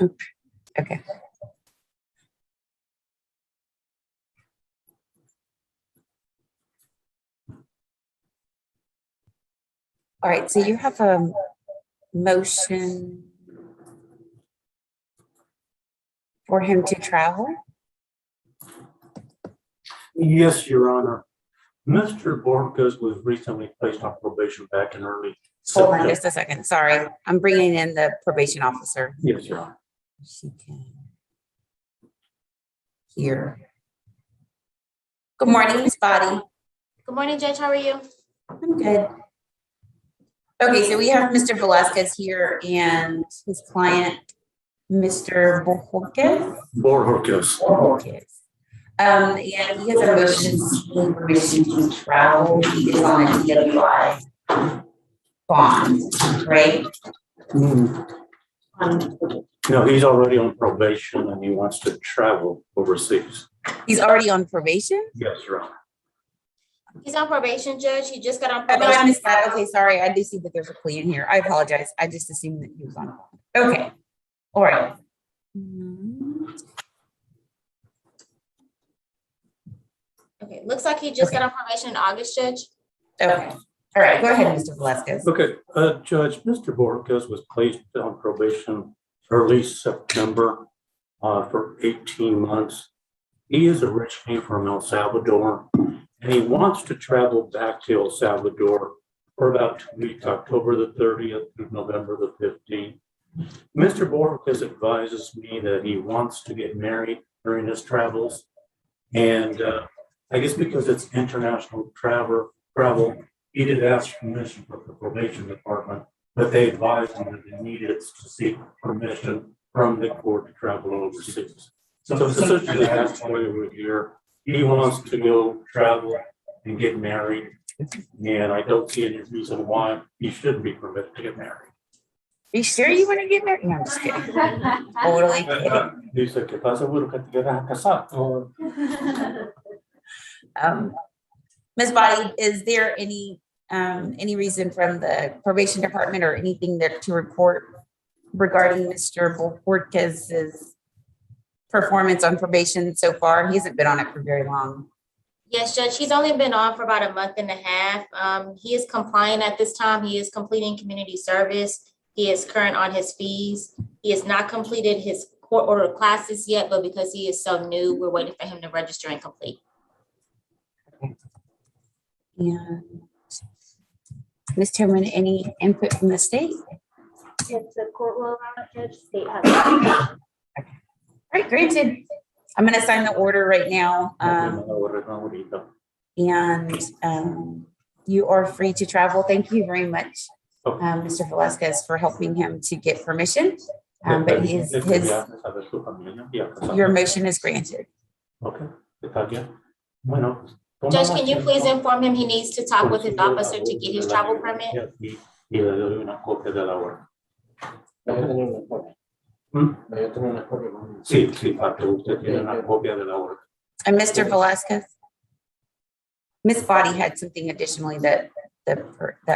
Okay. All right, so you have a motion for him to travel? Yes, Your Honor. Mr. Borges was recently placed on probation back in early Hold on September. just a second. Sorry. I'm bringing in the probation officer. Yes, Your Honor. She can hear. Good morning, Ms. Body. Good morning, Judge. How are you? I'm good. Okay, so we have Mr. Velasquez here and his client, Mr. Borges. And he has a motion seeking permission to travel. He is on a DWI bond, right? No, he's already on probation and he wants to travel overseas. He's already on probation? Yes, Your Honor. He's on probation, Judge. He just got on Oh, no, I probation. missed that. Okay, sorry. I do see that there's a plea in here. I apologize. I just assumed that he was on bond. Okay. All right. Okay, looks like he just got on probation in August, Judge. Okay. All right. Go ahead, Mr. Velasquez. Okay, Judge, Mr. Borges was placed on probation early September for 18 months. He is originally from El Salvador and he wants to travel back to El Salvador for about 2 weeks, October the 30th through November the 15th. Mr. Borges advises me that he wants to get married during his travels. And I guess because it's international travel, he did ask permission from the probation department, but they advised him that they needed to seek permission from the court to travel overseas. So essentially that's why we're here. He wants to go travel and get married. And I don't see any reason why he shouldn't be permitted to get married. Are you sure you want to get married? No, I'm just kidding. Totally kidding. Dice que estás seguro que te quieres casar. Ms. Body, is there any reason from the probation department or anything that to report regarding Mr. Borges's performance on probation so far? He hasn't been on it for very long. Yes, Judge. He's only been on for about a month and a half. He is compliant at this time. He is completing community service. He is current on his fees. He has not completed his court order classes yet, but because he is so new, we're waiting for him to register and complete. And Ms. Tillman, any input from the state? If the court will allow it, Judge, state has. All right, granted. I'm going to sign the order right now. You are free to travel. Thank you very much, Mr. Velasquez, for helping him to get permission. But your motion is granted. Okay. Está bien. Bueno. Judge, can you please inform him he needs to talk with his officer to get his travel permit? Y le doy una copia de la orden. Sí, sí, para que usted tiene una copia de la orden. And Mr. Velasquez? Ms. Body had something additionally that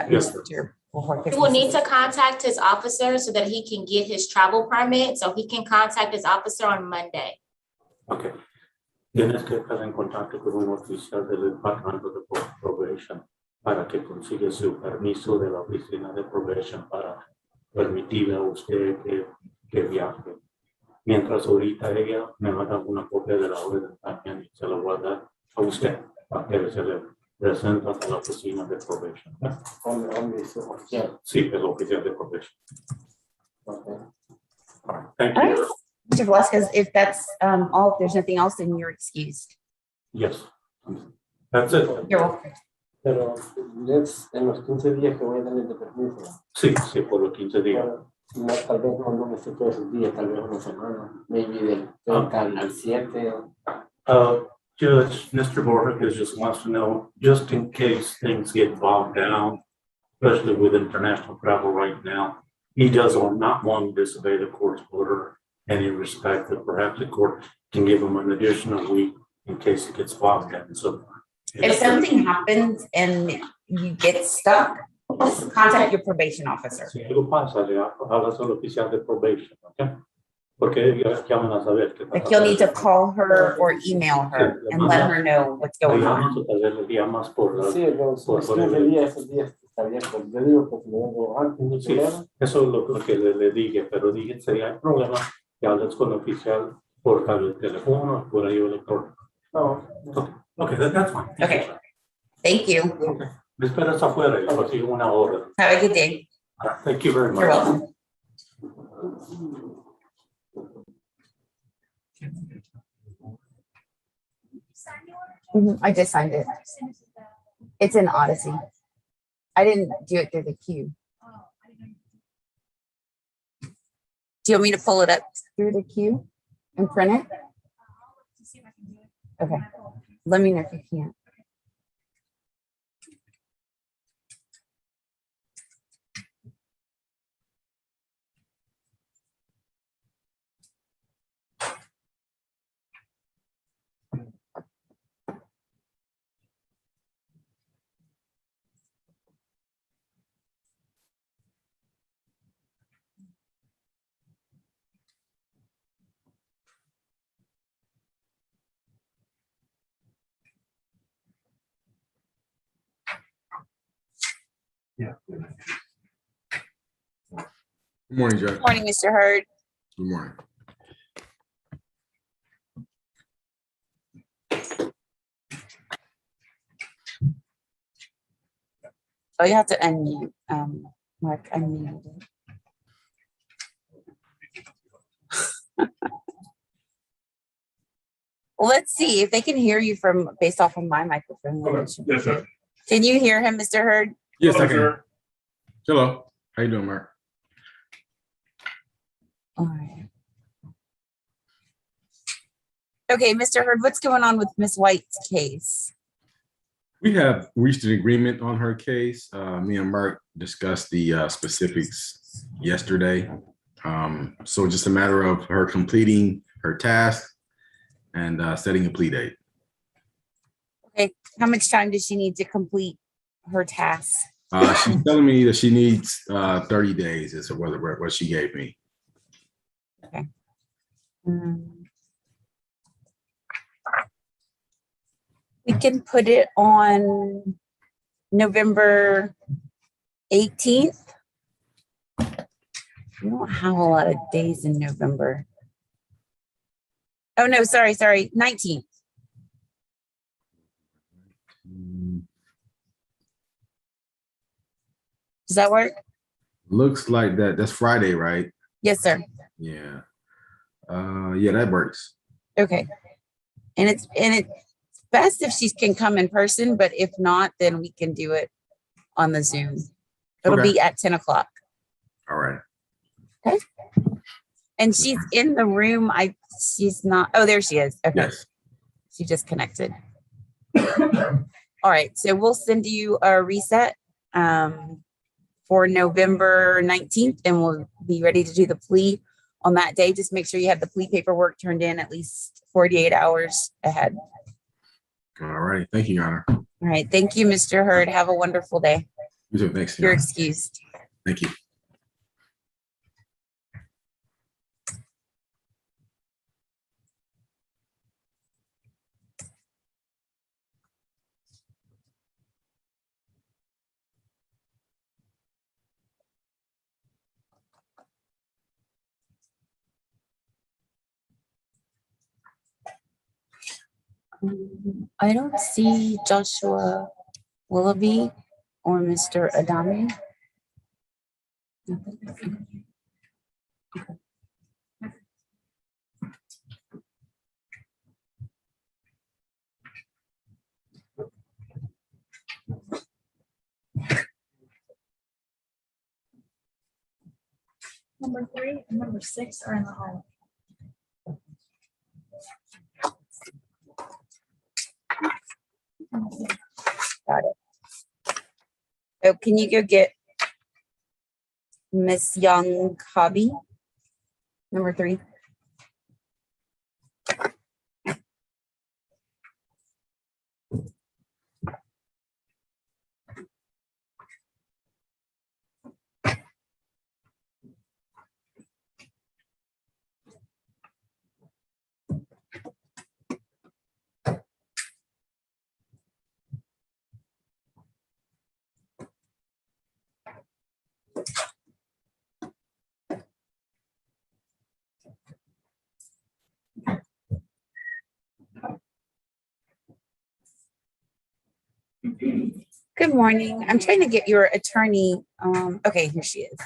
Yes, Mr. He will need to contact his officer so that he can get his travel permit, so he can contact his officer on Monday. Okay. Tienes que estar en contacto con un oficial del departamento de probation para que consiga su permiso de la oficina de probation para permitirle a usted que viaje. Mientras ahorita ella me manda una copia de la orden también y se la voy a dar a usted para que se le presente a la oficina de probation. Sí, el oficial de probation. Okay. All right. Thank you. All right. Mr. Velasquez, if that's all, if there's nothing else, then you're excused. Yes, that's it. You're welcome. Pero es en los 15 días que voy a darle de permiso. Sí, sí, por los 15 días. No, tal vez no me sé todos esos días, tal vez una semana, maybe del 30 al 7. Judge, Mr. Borges just wants to know, just in case things get bogged down, especially with international travel right now, he does not want to disobey the court's order. Any respect that perhaps the court can give him an additional week in case it gets bogged down and so forth. If something happens and you get stuck, contact your probation officer. Si algo pasa, le hablas al oficial de probation, okay? porque ya van a saber qué Like pasa. you'll need to call her or email her and let her know what's Le going on. llamas o tal vez le llamas por la. Sí, los 15 días, esos días que está abierto. Yo digo que si me vengo antes, no hay Sí, problema. eso es lo que le dije, pero dije, sería el problema que hables con el oficial por cable de teléfono, por ahí electrónico. No, Okay, that's fine. Okay. Thank you. Okay. Me esperas afuera y consigo una hora. Have a good day. Thank you very much. You're welcome. I just signed it. It's in Odyssey. I didn't do it through the queue. Do you want me to pull it up through the queue and print it? Okay. Let me know if you can't. Good morning, Judge. Good morning, Mr. Hurd. Good morning. Oh, you have to unmute. Mark, unmute. Well, let's see if they can hear you from based off of my microphone. then it should be Yes, sir. good. Can you hear him, Mr. Hurd? Yes, I Hello, can. sir. Hello. How you doing, Mark? All right. Okay, Mr. Hurd, what's going on with Miss White's case? We have reached an agreement on her case. Me and Mark discussed the specifics yesterday. So just a matter of her completing her task and setting a plea date. Okay, how much time does she need to complete her task? She's telling me that she needs 30 days is what she gave me. We can put it on November 18th. We don't have a lot of days in November. Oh, no, sorry, 19th. Does that work? Looks like that's Friday, right? Yes, sir. Yeah. Yeah, that works. Okay. And it's best if she can come in person, but if not, then we can do it on the Zoom. It'll Okay. be at 10 o'clock. All right. And she's in the room. She's not. Oh, there she is. Okay. Yes. She just connected. All right. So we'll send you a reset for November 19th, and we'll be ready to do the plea on that day. Just make sure you have the plea paperwork turned in at least 48 hours ahead. All right. Thank you, Your Honor. All right. Thank you, Mr. Hurd. Have a wonderful day. You too. Thanks, Your You're Honor. excused. Thank you. I don't see Joshua Willoughby or Mr. Adami. Number 3 and number 6 are in the hall. Got it. Oh, can you go get Miss Young Hobby? Number 3. Good morning. I'm trying to get your attorney. Okay, here she is.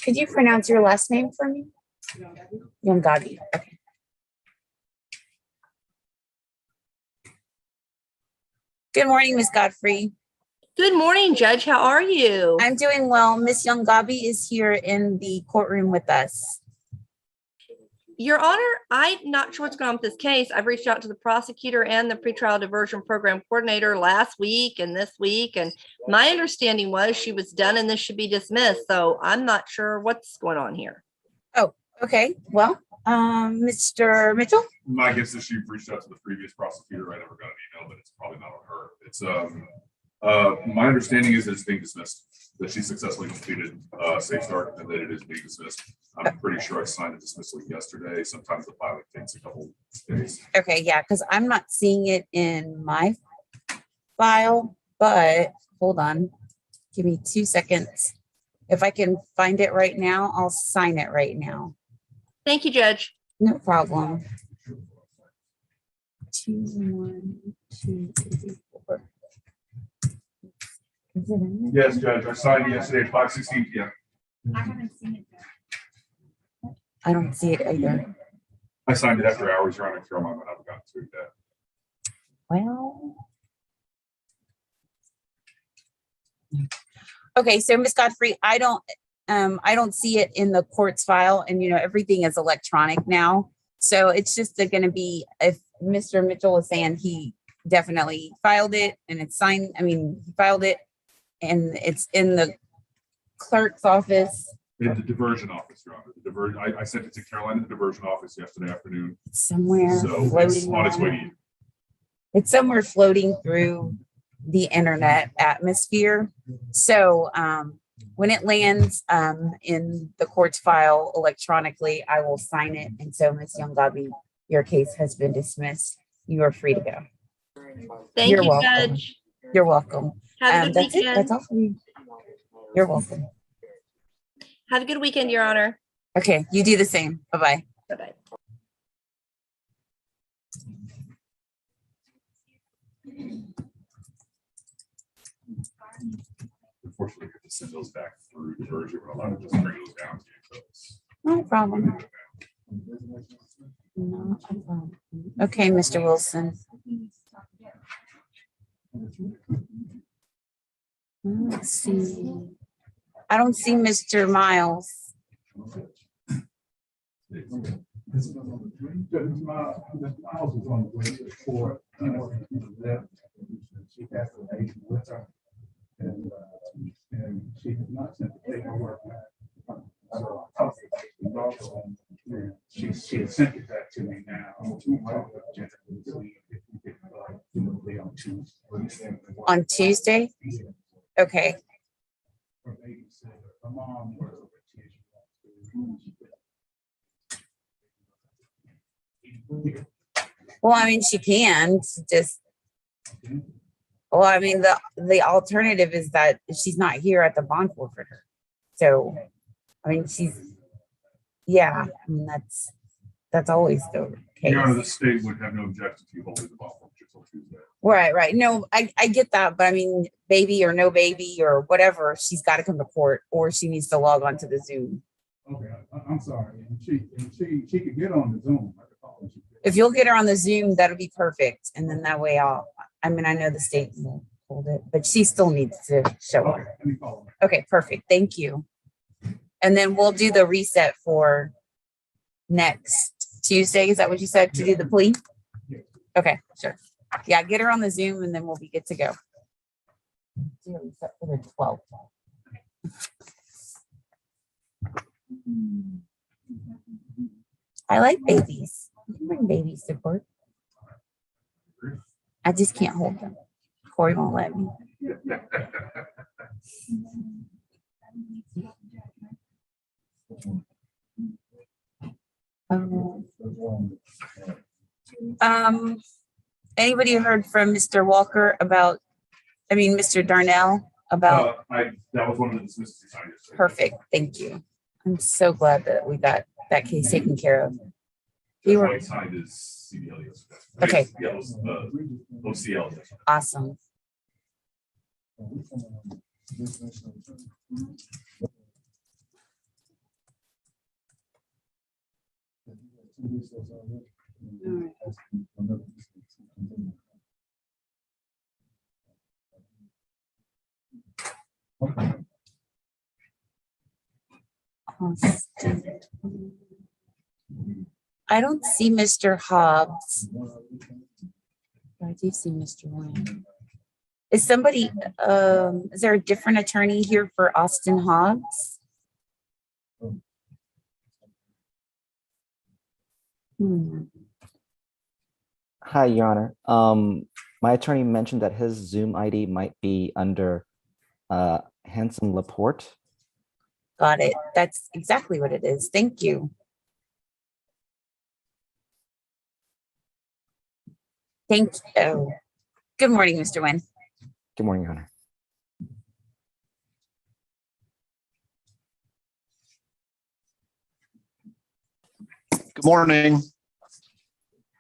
Could you pronounce your last name for me? Yongadi. Okay. Good morning, Miss Godfrey. Good morning, Judge. How are you? I'm doing well. Miss Yongadi is here in the courtroom with us. Your Honor, I'm not sure what's going on with this case. I've reached out to the prosecutor and the pretrial diversion program coordinator last week and this week, and my understanding was she was done and this should be dismissed. So I'm not sure what's going on here. Oh, okay. Well, Mr. Mitchell? My guess is you've reached out to the previous prosecutor. I never got an email, but it's probably not on her. It's my understanding is that it's being dismissed, that she successfully completed safe start and that it is being dismissed. I'm pretty sure I signed a dismissal yesterday. Sometimes the filing takes a couple days. Okay, yeah, because I'm not seeing it in my file, but hold on. Give me 2 seconds. If I can find it right now, I'll sign it right now. Thank you, Judge. No problem. 2, 1, 2, 3, 4. Is it in there? Yes, Judge. I signed it yesterday at 5:16 p.m. I haven't seen it yet. I don't see it either. I signed it after hours. Your Honor, throw my I haven't gotten to it yet. Well. Okay, so Ms. Godfrey, I don't see it in the court's file, and everything is electronic now. So it's just going to be, if Mr. Mitchell was saying he definitely filed it and it's signed, he filed it and it's in the clerk's office. In the diversion office, Your Honor. I sent it to Carolina, the diversion office yesterday afternoon. Somewhere So it's floating on its way to around. you. It's somewhere floating through the internet atmosphere. So when it lands in the court's file electronically, I will sign it. And so, Ms. Youngabi, your case has been dismissed. You are free to go. Thank You're you, welcome. Judge. You're welcome. Have a good That's it. weekend. That's all for you. You're welcome. Have a good weekend, Your Honor. Okay, you do the same. Bye-bye. Bye-bye. Unfortunately, we have to send those back through diversion. We're allowed to just bring those down to you. So it's- No problem. No problem. Okay, Mr. Wilson. Let's see. I don't see Mr. Miles. She has an agent with her, and she has not sent the paperwork back. So I talked to the also, and she has sent it back to me now. On Tuesday? Okay. Well, she can just, the alternative is that she's not here at the bond forfeiture. So, that's always the case. Your Honor, the state would have no objection to you holding the bond forfeiture till Tuesday. Right. No, I get that, but baby or no baby or whatever, she's got to come to court or she needs to log on to the Zoom. Okay, I'm sorry. And she could get on the Zoom. I could call her. If you'll get her on the Zoom, that'll be perfect. And then that way I know the state will hold it, but she still needs to show Okay, up. let me call her. Okay, perfect. Thank you. And then we'll do the reset for next Tuesday. Is that what you said, to do the plea? Okay, sure. Yeah, get her on the Zoom and then we'll be good to go. Do a reset for the 12th. I like babies. You can bring babies to court. I just can't hold them. Corey won't let me. Anybody heard from Mr. Walker Mr. Darnell about? That was one of the dismissals you signed yesterday. Perfect. Thank you. I'm so glad that we got that case taken care of. We Judge were- White signed his CDL yesterday. Okay. Yeah, OCL yesterday. Awesome. I don't see Mr. Hobbs. I do see Mr. Wayne. Is somebody, is there a different attorney here for Austin Hobbs? Hmm. Hi, Your Honor. My attorney mentioned that his Zoom ID might be under Hanson Laporte. Got it. That's exactly what it is. Thank you. Thank you. Good morning, Mr. Wynn. Good morning, Your Honor. Good morning.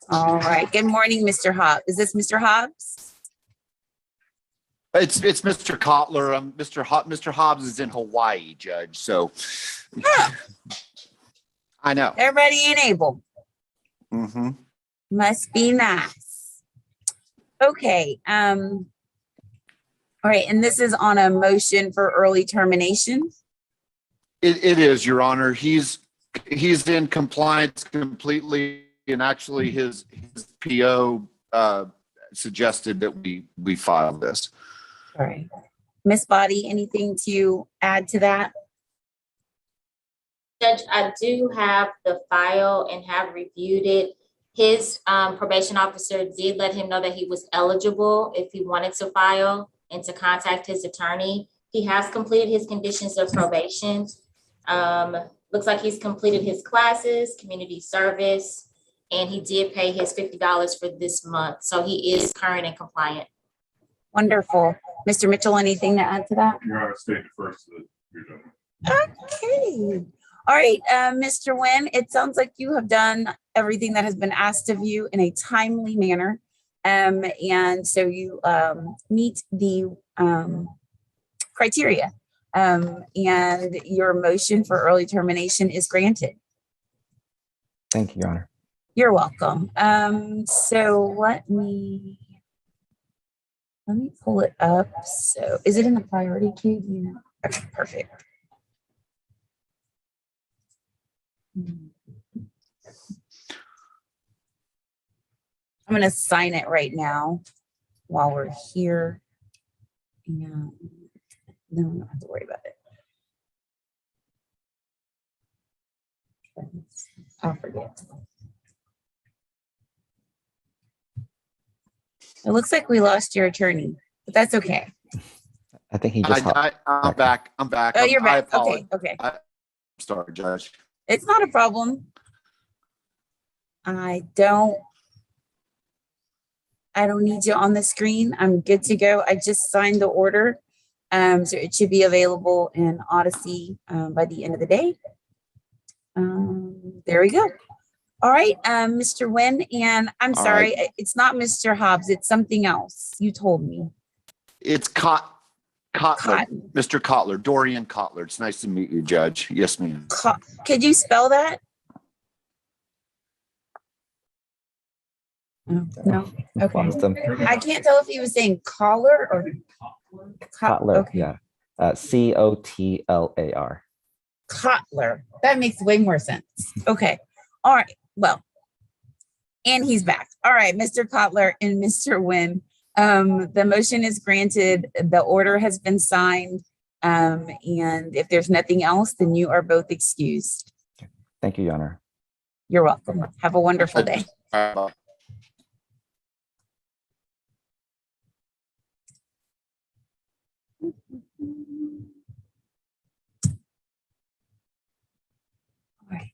All right. Good morning, Mr. Hobbs. Is this Mr. Hobbs? It's Mr. Kotler. Mr. Hobbs is in Hawaii, Judge. So I know. They're ready and able. Mm-hmm. Must be nice. Okay. All right. And this is on a motion for early termination. It is, Your Honor. He's in compliance completely, and actually his PO suggested that we file this. All right. Miss Body, anything to add to that? Judge, I do have the file and have reviewed it. His probation officer did let him know that he was eligible if he wanted to file and to contact his attorney. He has completed his conditions of probation. Looks like he's completed his classes, community service, and he did pay his $50 for this month. So he is current and compliant. Wonderful. Mr. Mitchell, anything to add to that? Your Honor, statement first. Your judgment. Okay. All right, Mr. Nguyen, it sounds like you have done everything that has been asked of you in a timely manner. And so you meet the criteria. And your motion for early termination is granted. Thank you, Your Honor. You're welcome. So let me pull it up. So is it in the priority queue? Do you know? Okay, perfect. I'm going to sign it right now while we're here. And then we don't have to worry about it. I'll forget. It looks like we lost your attorney, but that's okay. I think he just hopped. I'm back. I'm back. Oh, you're I back. Okay, apologize. okay. I'm sorry, Judge. It's not a problem. I don't need you on the screen. I'm good to go. I just signed the order. So it should be available in Odyssey by the end of the day. There we go. All right, Mr. Nguyen, and I'm All sorry, right. it's not Mr. Hobbs, it's something else. You told me. It's Kotler, Cotton. Mr. Kotler, Dorian Kotler. It's nice to meet you, Judge. Yes, ma'am. Could you spell that? No, okay. Lost him. I can't tell if he was saying collar or Kotler, okay. yeah. Cotlar. Kotler. That makes way more sense. Okay. All right. Well, and he's back. All right, Mr. Kotler and Mr. Nguyen. The motion is granted. The order has been signed. And if there's nothing else, then you are both excused. Thank you, Your Honor. You're welcome. Have a wonderful day. Bye. All right.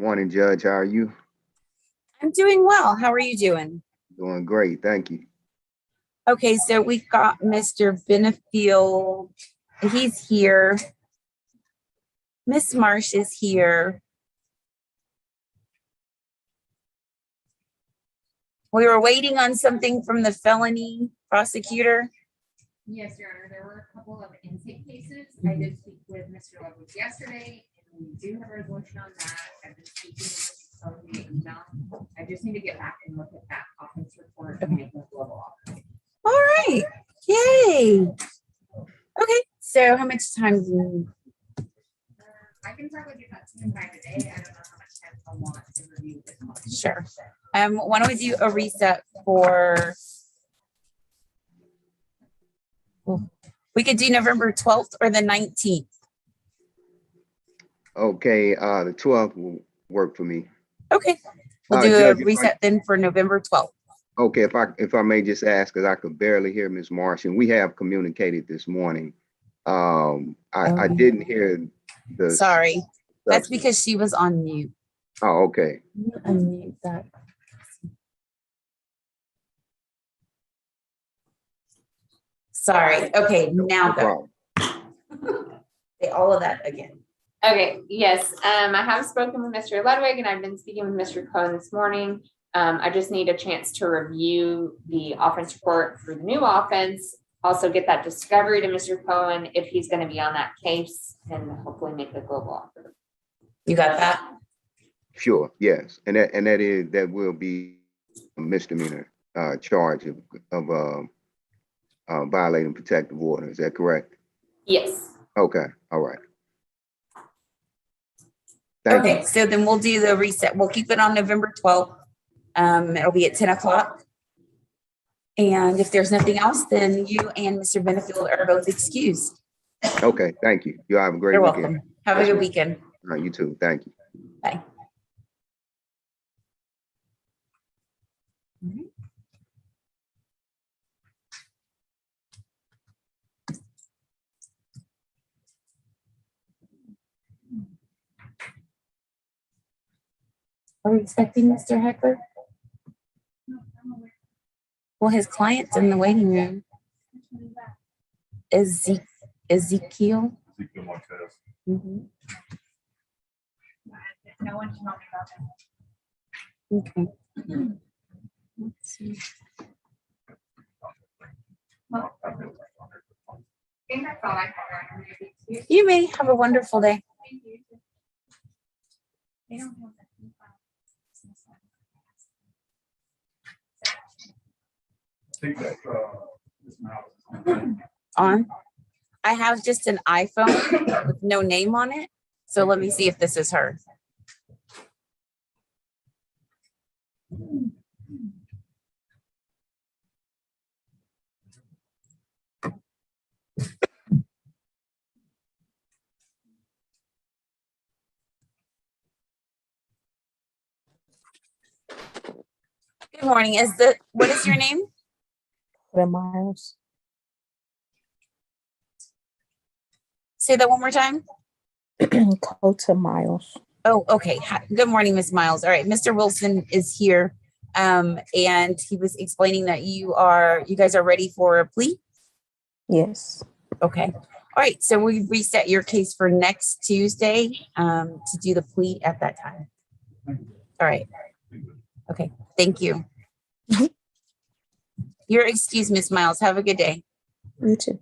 Morning, Judge. How are you? I'm doing well. How are you doing? Doing great. Thank you. Okay, so we've got Mr. Benefield. He's here. Miss Marsh is here. We were waiting on something from the felony prosecutor. Yes, Your Honor, there were a couple of intake cases. I did speak with Mr. Lovewood yesterday, and we do have a resolution on that. I've been speaking with Mr. Sullivan email. I just need to get back and look at that offense report and make the global offense. All right, yay. Okay, so how much time do you need? I can probably get that to him by today. I don't know how much time I want to review this one. Sure. Why don't we do a reset for, we could do November 12th or the 19th. Okay, the 12th will work for me. Okay, we'll do Judge, a reset then for November 12th. Okay, if I may just ask, because I could barely hear Ms. Marsh, and we have communicated this morning. I didn't hear the. Sorry, that's because she was on mute. Oh, okay. Unmute that. Sorry, okay, now No go. problem. Say all of that again. Okay, yes, I have spoken with Mr. Ludwig and I've been speaking with Mr. Cohen this morning. I just need a chance to review the offense report for the new offense. Also get that discovery to Mr. Cohen if he's gonna be on that case and hopefully make the global offer. You got that? Sure, yes. And that will be a misdemeanor charge of violating protective order. Is that correct? Yes. Okay, all right. Thank you. Okay, so then we'll do the reset. We'll keep it on November 12th. It'll be at 10 o'clock. And if there's nothing else, then you and Mr. Benefield are both excused. Okay, thank you. You have a great You're weekend. welcome. Have a Yes, good ma'am. weekend. All right, you too. Thank you. Bye. Are we expecting Mr. Heckler? Well, his client's in the waiting room. Ezekiel? Ezekiel Montez. Mhm. No one can help me about that. Okay. Let's see. Well, I think that's all I have. You may have a wonderful day. Thank you. They don't have that. I think that, this mouse. On. I have just an iPhone with no name on it. So let me see if this is her. Good morning. What is your name? Miles. Say that one more time. Cota Miles. Oh, okay. Hi. Good morning, Ms. Miles. All right. Mr. Wilson is here. And he was explaining that you guys are ready for a plea. Yes. Okay. All right. So we reset your case for next Tuesday to do the plea at that time. All right. Okay. Thank you. Mhm. You're excused, Ms. Miles. Have a good day. You too.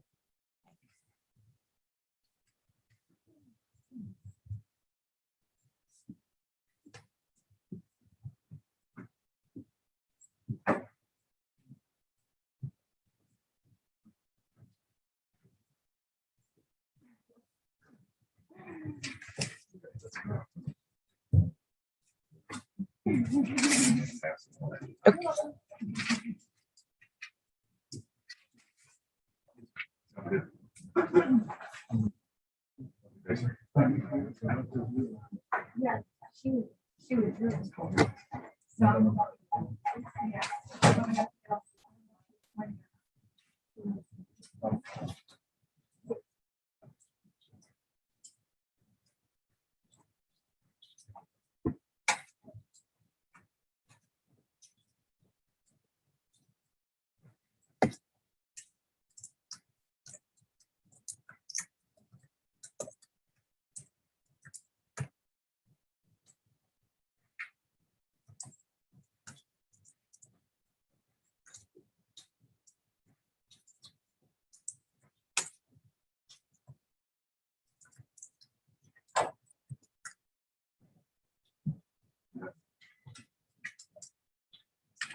Okay. Yeah, she was really cool. So, yeah.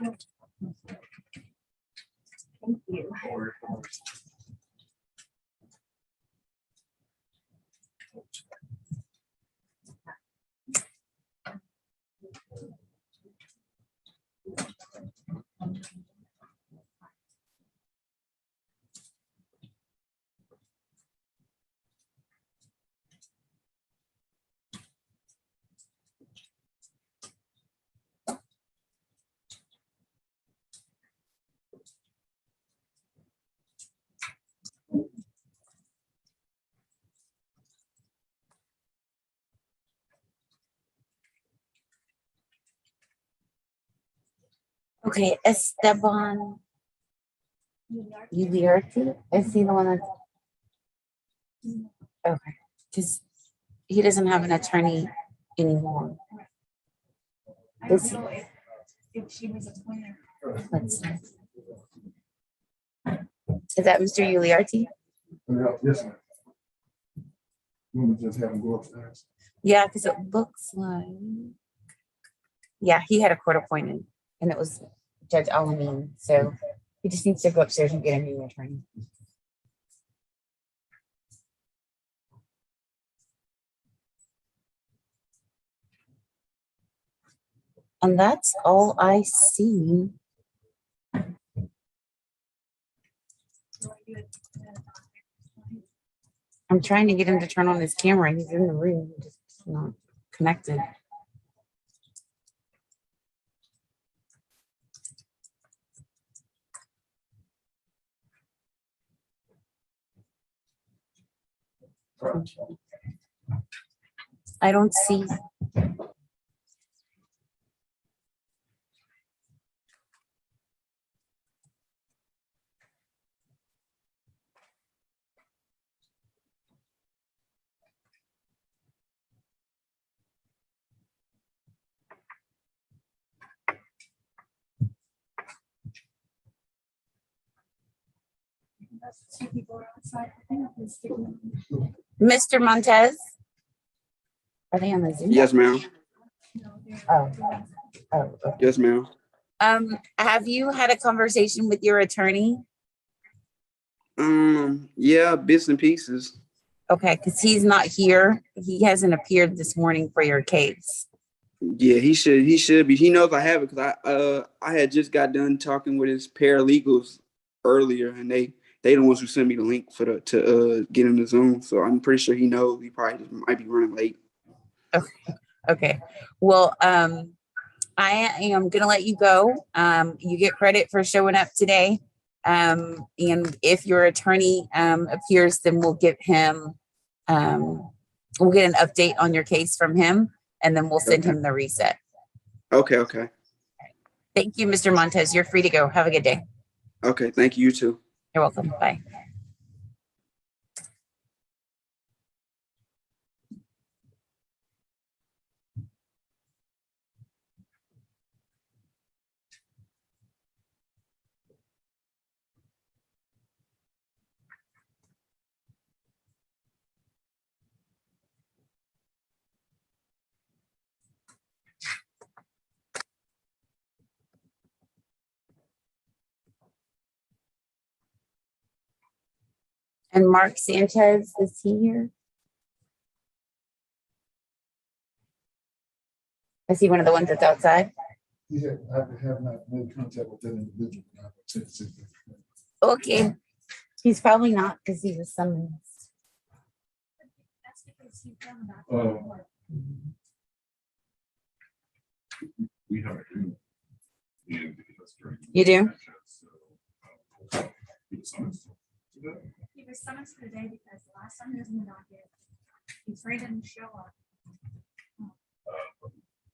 Thank you. Okay, Esteban Uriarte, is he the one that's? Okay, because he doesn't have an attorney anymore. I don't know if she was appointed. Let's see. Is that Mr. Uriarte? Yes, ma'am. You want me to just have him go upstairs? Yeah, because it looks like, yeah, he had a court appointed and it was Judge Alameen. So he just needs to go upstairs and get a new attorney. And that's all I see. I'm trying to get him to turn on his camera. He's in the room, just not connected. I don't see. Mr. Montez? Are they on the Zoom? Yes, ma'am. Oh, okay. Yes, ma'am. Have you had a conversation with your attorney? Yeah, bits and pieces. Okay, because he's not here. He hasn't appeared this morning for your case. Yeah, he should be. He knows I have it because I had just got done talking with his paralegals earlier, and they the ones who sent me the link for to get in the Zoom. So I'm pretty sure he knows. He probably just might be running late. Okay. Well, I am gonna let you go. You get credit for showing up today. And if your attorney appears, then we'll get him. We'll get an update on your case from him, and then we'll send him the reset. Okay. Okay. Thank you, Mr. Montez. You're free to go. Have a good day. Okay. Thank you. You too. You're welcome. Bye. And Mark Sanchez, is he here? Is he one of the ones that's outside? Yeah, I have not made contact with that individual. Okay. He's probably not because he was summoned. We have an agreement. And that's during- You do? So, he was summoned to that. He was summoned today because the last time he was in the docket, he afraid didn't show up.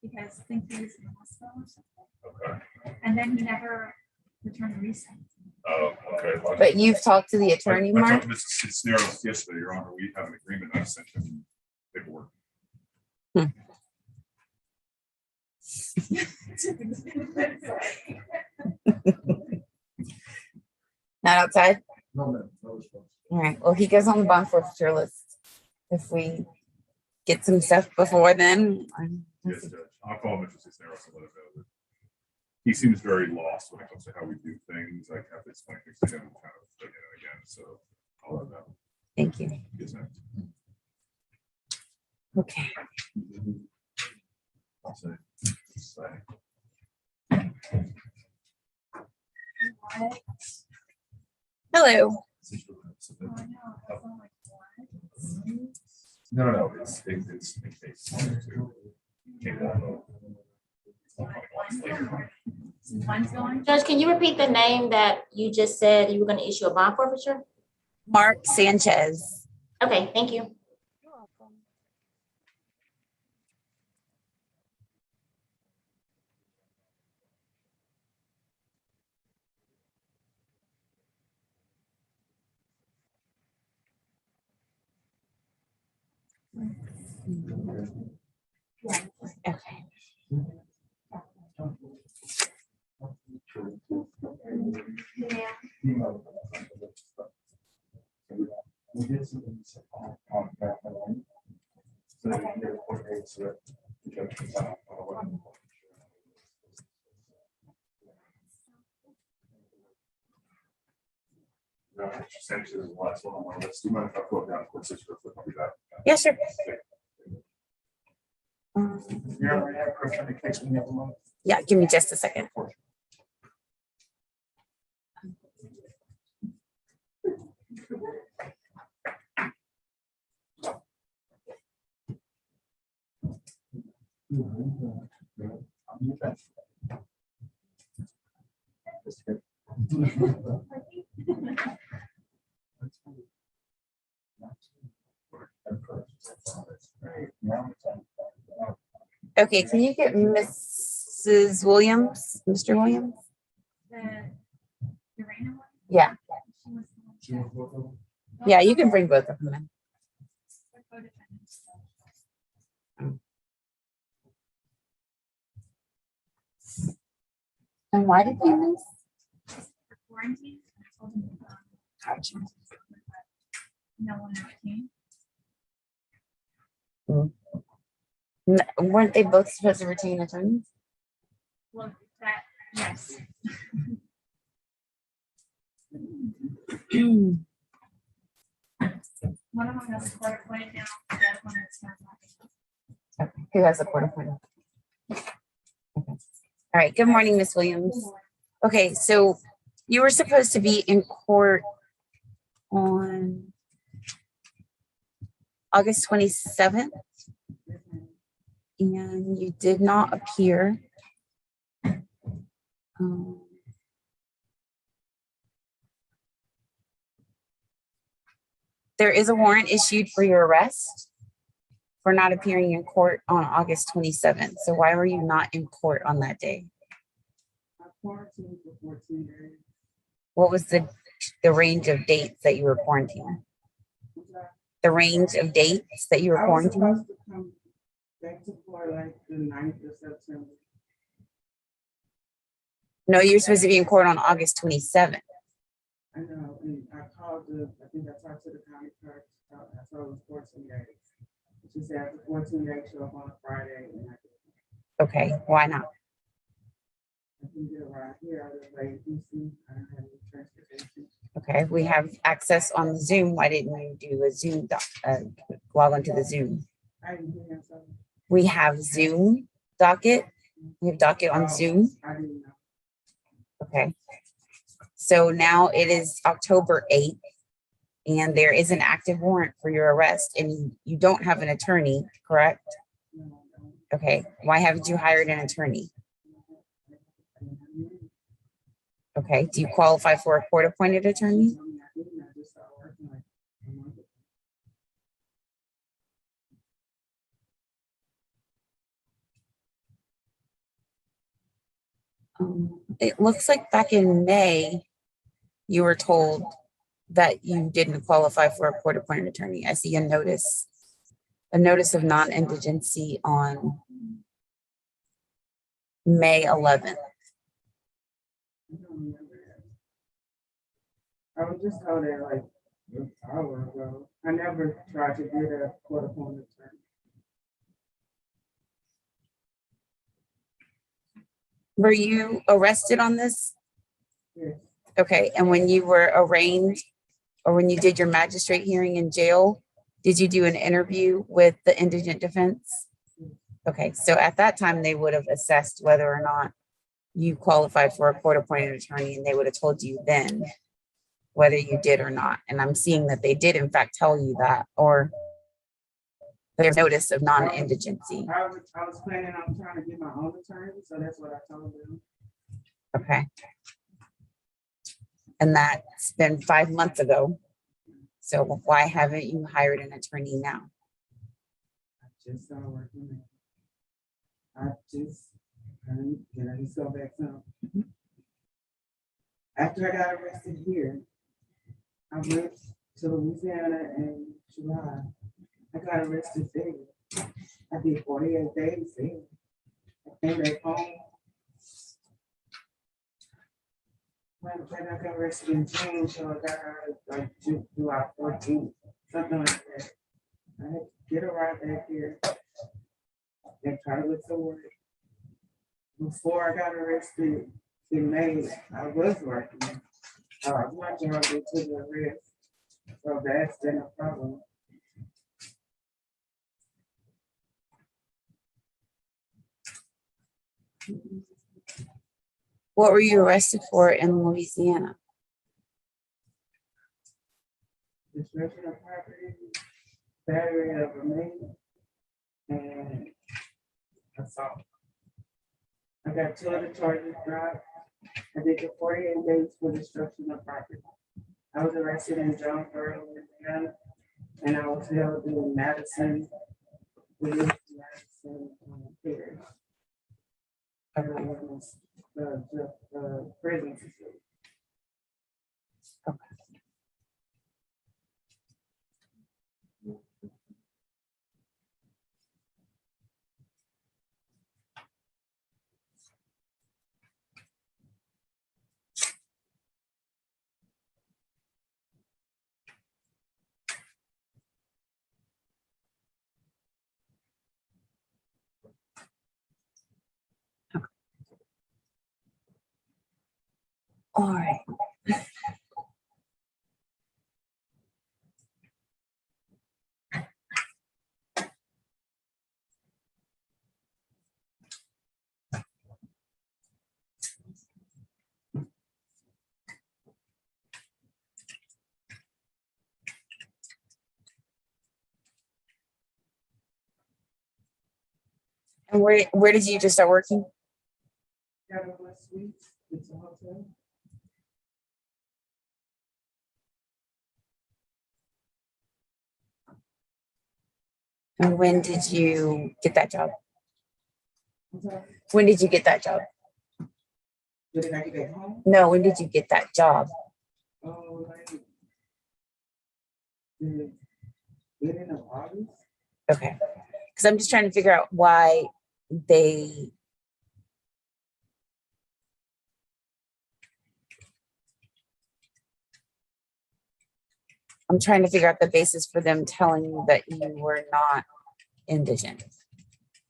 Because I think he was in the hospital or something. Okay. And then he never returned the recent. Oh, okay. Well, But you've talked to the attorney, I Mark? talked to Mr. Cisneros yesterday, Your Honor. We have an agreement. I sent him paperwork. Not outside? No, ma'am. No response. All right. Well, he goes on the bond forfeiture list. If we get some stuff before then. Yes, Judge. I'll call Mr. Cisneros and let him know that he seems very lost when it comes to how we do things. I have to explain things to him kind of again and again, so I'll let that. Thank you. Yes, ma'am. Okay. I'll say. Hello. No, it's. Judge, can you repeat the name that you just said you were gonna issue a bond forfeiture? Mark Sanchez. Okay, thank you. Okay. Sanchez is the last one on my list. Do you mind if I go down quick, just real quick? I'll be back. Yeah, sure. Yeah, give me just a second. Okay, can you get Mrs. Williams, Mr. Williams? Yeah. Yeah, you can bring both of them in. And why did you miss? No one ever came. Weren't they both supposed to retain attorneys? Well, that, yes. One of them has a court appointed now, the other one is not. Okay, who has the court appointed? Okay. All right, good morning, Miss Williams. Okay, so you were supposed to be in court on August 27th, and you did not appear. There is a warrant issued for your arrest for not appearing in court on August 27th. So why were you not in court on that day? What was the range of dates that you were quarantined? The range of dates that you were quarantined? No, you're supposed to be in court on August 27th. I know, and I called I think I talked to the county clerk, I told it was 14 days. She said after 14 days, show up on a Friday. And Okay, why not? I can get around here, I live right in DC, I don't have any transportation. Okay, we have access on Zoom. Why didn't you do a Zoom, log onto the Zoom? I didn't hear something. We have Zoom docket. We have docket on Zoom. I didn't know. Okay. So now it is October 8th, and there is an active warrant for your arrest, and you don't have an attorney, correct? Okay, why haven't you hired an attorney? Okay, do you qualify for a court-appointed attorney? It looks like back in May, you were told that you didn't qualify for a court-appointed attorney. I see a notice of non-indigency on May 11th. I was just told that like an hour ago. I never tried to get a court appointed attorney. Were you arrested on this? Yes. Okay, and when you were arraigned or when you did your magistrate hearing in jail, did you do an interview with the indigent defense? Okay, so at that time, they would have assessed whether or not you qualified for a court-appointed attorney, and they would have told you then whether you did or not. And I'm seeing that they did in fact tell you that, or there's notice of non-indigency. I was planning on trying to get my own attorney, so that's what I told them. Okay. And that's been 5 months ago. So why haven't you hired an attorney now? I just started working. Can I just go back some? After I got arrested here, I went to Louisiana in July. I got arrested there. I did 48 days there. I came back home. When I got arrested in June, so I got out like July 14th, something like that. I had to get a ride back here and try to look for work. Before I got arrested in May, I was working. My job, they took the arrest. So that's been a problem. What were you arrested for in Louisiana? Destruction of property, battery of a maid, and assault. I got 2 other charges dropped. I did the 48 days for destruction of property. I was arrested in Jonesboro, Louisiana, and I was held in Madison, Parish. The prison facility. All right. And where did you just start working? Got a West Suites, it's a hotel. And when did you get that job? I'm sorry, When did you get that job? did I get back home? No, when did you get that job? Oh, like, the beginning of August. Okay. Because I'm just trying to figure out why they I'm trying to figure out the basis for them telling you that you were not indigent.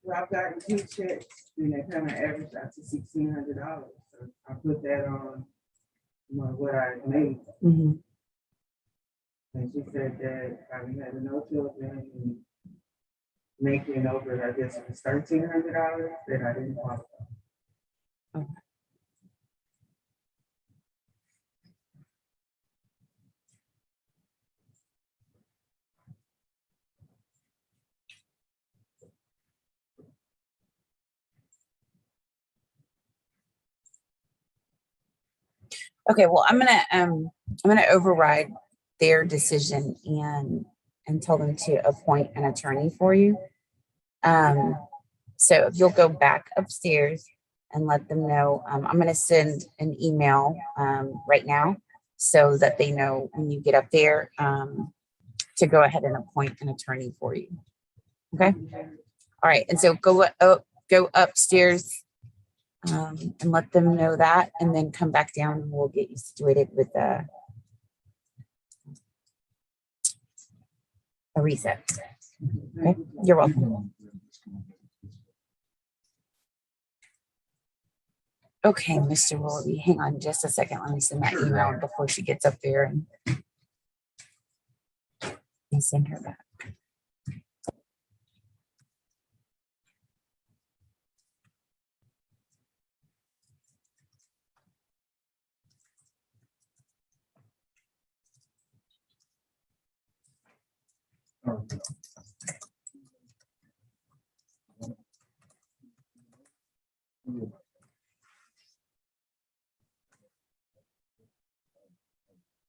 Well, I've gotten 2 checks and they kind of averaged out to $1,600. So I put that on what I made. Mm-hmm. And she said that I had no children and making over, I guess it was $1,300 that I didn't qualify. Okay. Okay, well, I'm gonna override their decision and tell them to appoint an attorney for you. So if you'll go back upstairs and let them know, I'm gonna send an email right now so that they know when you get up there to go ahead and appoint an attorney for you. Okay. All right, and so go upstairs and let them know that, and then come back down and we'll get you situated with a reset. Okay, you're welcome. Okay, Mr. Willoughby, hang on just a second. Let me send that email before she gets up there and send her back.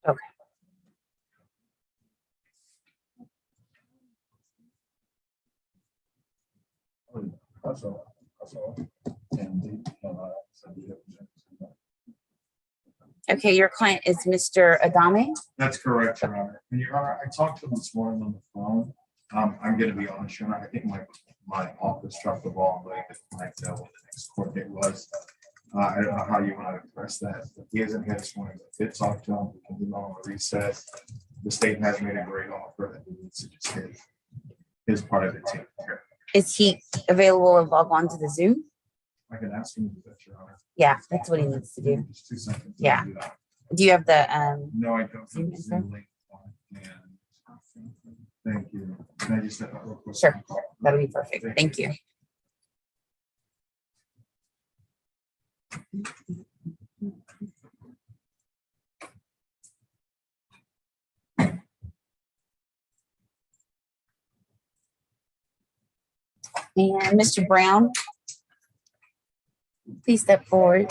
Okay. That's all. That's all. Okay, your client is Mr. Adame. That's correct, Your Honor. And Your Honor, I talked to him this morning on the phone. I'm gonna be honest, Your Honor, I think my office dropped the ball and like know what the next court date was. I don't know how you want to address that. If he isn't here this morning, I did talk to him, we can email him a recess. The state has made a great offer that he needs to just get his part of it taken care of. Is he available to log on to the Zoom? I can ask him to do that, Your Honor. Yeah, that's what he needs to do. Just 2 seconds. Yeah. Do you have the No, I don't. Zoom have the Zoom info? link on hand. Thank you. Can I just step out real quick? Sure, that'll be perfect. Thank you. And Mr. Brown, please step forward.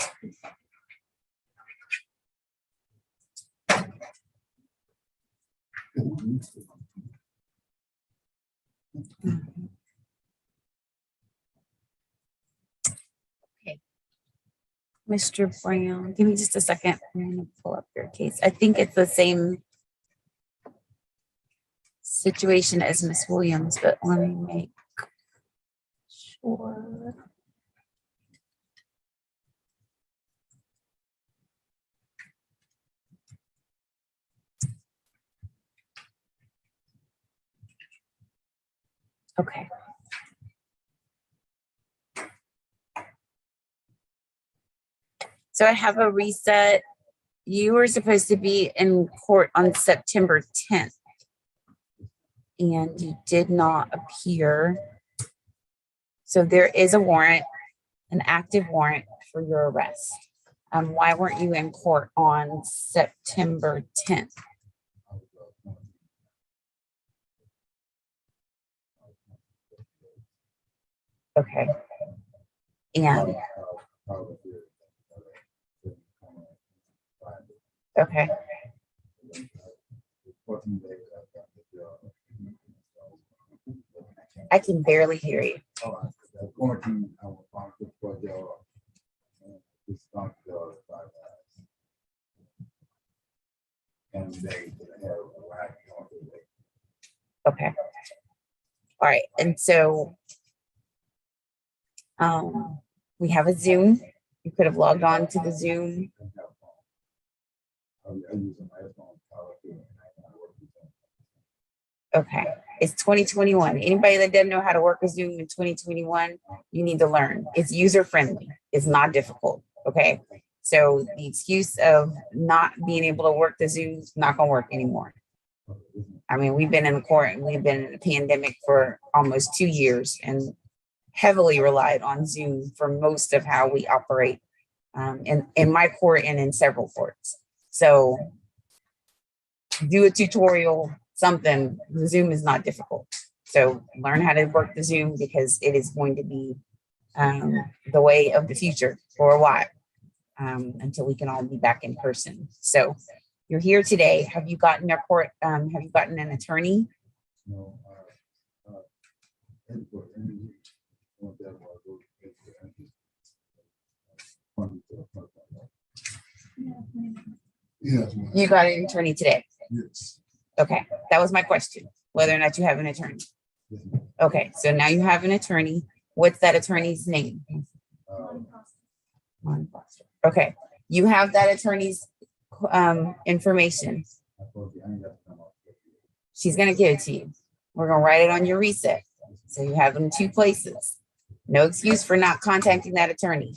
Okay. Mr. Brown, give me just a second. I'm gonna pull up your case. I think it's the same situation as Miss Williams, but let me make sure. Okay. So I have a reset. You were supposed to be in court on September 10th. And you did not appear. So there is a warrant, an active warrant for your arrest. Why weren't you in court on September 10th? Okay. And okay. I can barely hear you. Okay. All right. And so we have a Zoom. You could have logged on to the Zoom. Okay. It's 2021. Anybody that doesn't know how to work a Zoom in 2021, you need to learn. It's user friendly. It's not difficult. Okay. So the excuse of not being able to work the Zoom is not going to work anymore. I mean, we've been in the court and we've been in a pandemic for almost 2 years and heavily relied on Zoom for most of how we operate in my court and in several courts. So do a tutorial, something. The Zoom is not difficult. So learn how to work the Zoom because it is going to be the way of the future for a while until we can all be back in person. So you're here today. Have you gotten a court? Have you gotten an attorney? You got an attorney today? Yes. Okay, that was my question, whether or not you have an attorney. Okay, so now you have an attorney. What's that attorney's name? Okay, you have that attorney's information. She's gonna give it to you. We're gonna write it on your reset. So you have them 2 places. No excuse for not contacting that attorney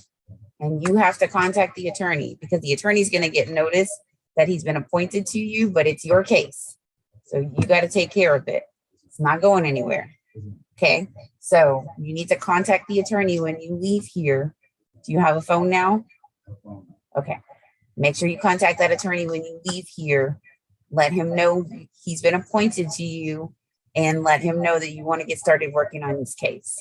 and you have to contact the attorney because the attorney's going to get notice that he's been appointed to you, but it's your case. So you got to take care of it. It's not going anywhere. Okay. So you need to contact the attorney when you leave here. Do you have a phone now? Okay. Make sure you contact that attorney when you leave here. Let him know he's been appointed to you and let him know that you want to get started working on this case.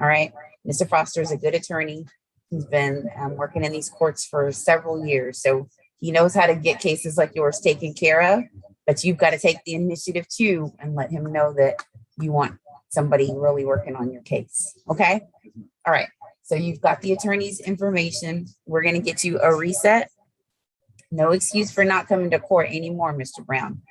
All right. Mr. Foster is a good attorney. He's been working in these courts for several years. So he knows how to get cases like yours taken care of, but you've got to take the initiative too and let him know that you want somebody really working on your case. Okay. All right. So you've got the attorney's information. We're going to get you a reset. No excuse for not coming to court anymore, Mr. Brown.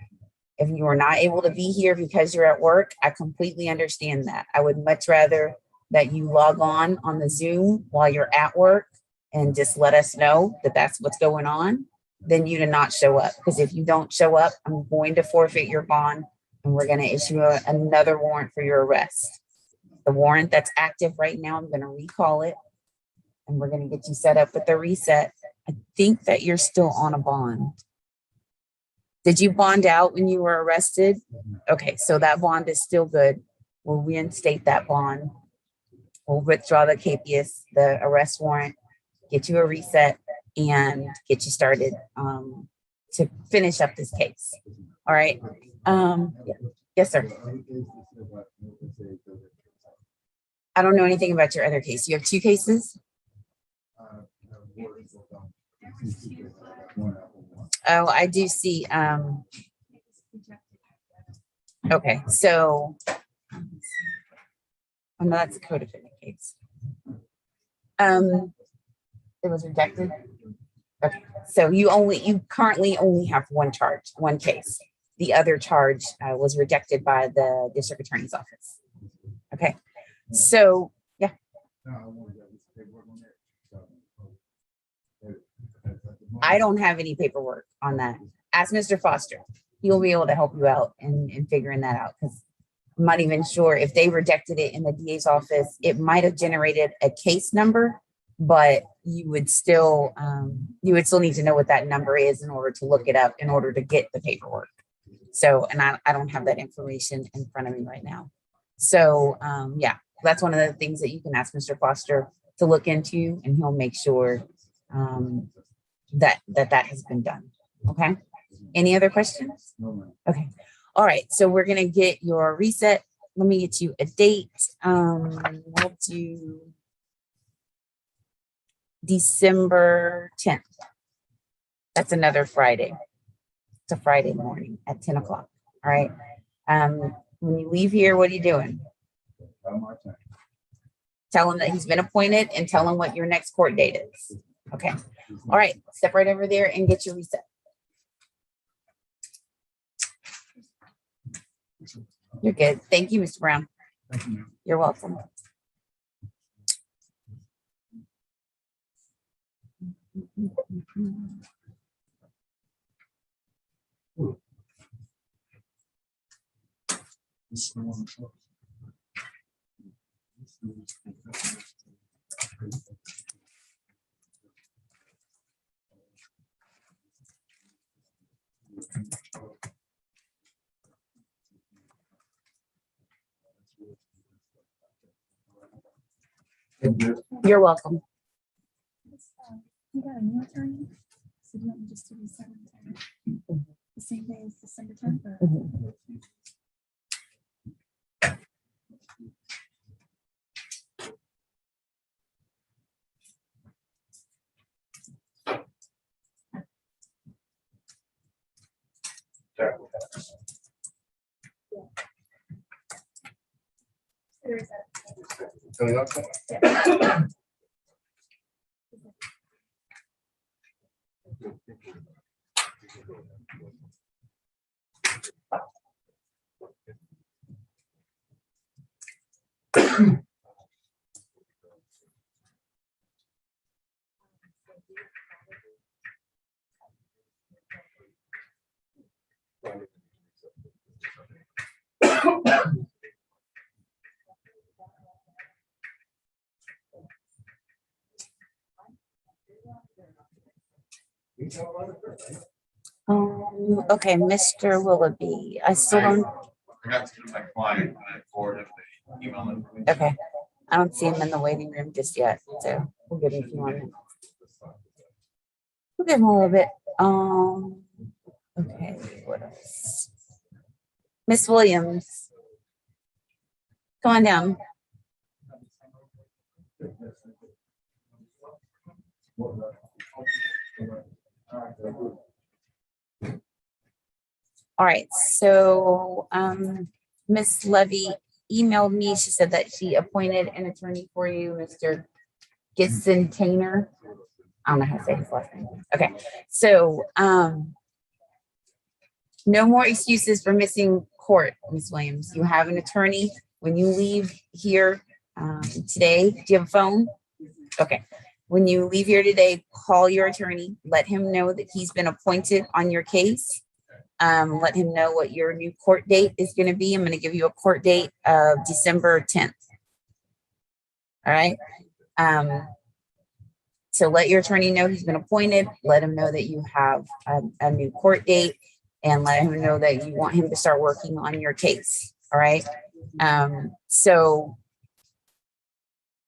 If you are not able to be here because you're at work, I completely understand that. I would much rather that you log on the Zoom while you're at work and just let us know that that's what's going on than you to not show up. Because if you don't show up, I'm going to forfeit your bond and we're going to issue another warrant for your arrest. The warrant that's active right now, I'm going to recall it and we're going to get you set up with the reset. I think that you're still on a bond. Did you bond out when you were arrested? Okay, so that bond is still good. We'll reinstate that bond. We'll withdraw the capias, the arrest warrant, get you a reset and get you started to finish up this case. All right. Yeah. Yes, sir. I don't know anything about your other case. You have two cases? Oh, I do see. Okay, so oh, no, that's a co-defendant case. It was rejected. Okay, so you currently only have one charge, one case. The other charge was rejected by the district attorney's office. Okay, so yeah. I don't have any paperwork on that. Ask Mr. Foster. He will be able to help you out in figuring that out because I'm not even sure if they rejected it in the DA's office. It might have generated a case number, but you would still need to know what that number is in order to look it up in order to get the paperwork. So, and I don't have that information in front of me right now. So yeah, that's one of the things that you can ask Mr. Foster to look into and he'll make sure that has been done. Okay. Any other questions? Okay. All right. So we're going to get your reset. Let me get you a date. We'll do December 10th. That's another Friday. It's a Friday morning at 10 o'clock. All right. When you leave here, what are you doing? Tell him that he's been appointed and tell him what your next court date is. Okay. All right. Step right over there and get your reset. You're good. Thank you, Mr. Brown. Thank you. You're welcome. You're welcome. You got a new attorney? So do you want me just to reset the same day as December 10th? Okay, Mr. Willoughby, I still don't, I got to my client and I forwarded the email information. okay. I don't see him in the waiting room just yet, so we'll give him a few more minutes. We'll give him a little bit. Okay, what else? Miss Williams. Come on down. All right, so Miss Levy emailed me. She said that she appointed an attorney for you, Mr. Gisentainer. I don't know how to say his last name. Okay, so no more excuses for missing court, Miss Williams. You have an attorney when you leave here today. Do you have a phone? Okay. When you leave here today, call your attorney. Let him know that he's been appointed on your case. Let him know what your new court date is going to be. I'm going to give you a court date of December 10th. All right. So let your attorney know he's been appointed. Let him know that you have a new court date, and let him know that you want him to start working on your case. All right. So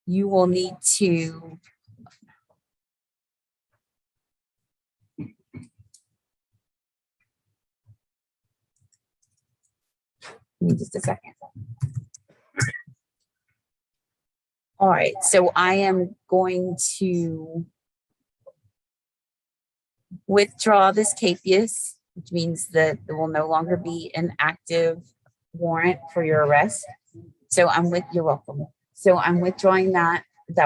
you will need to give me just a second. All right, so I am going to withdraw this capias, which means that there will no longer be an active warrant for your arrest. So you're welcome. So I'm withdrawing that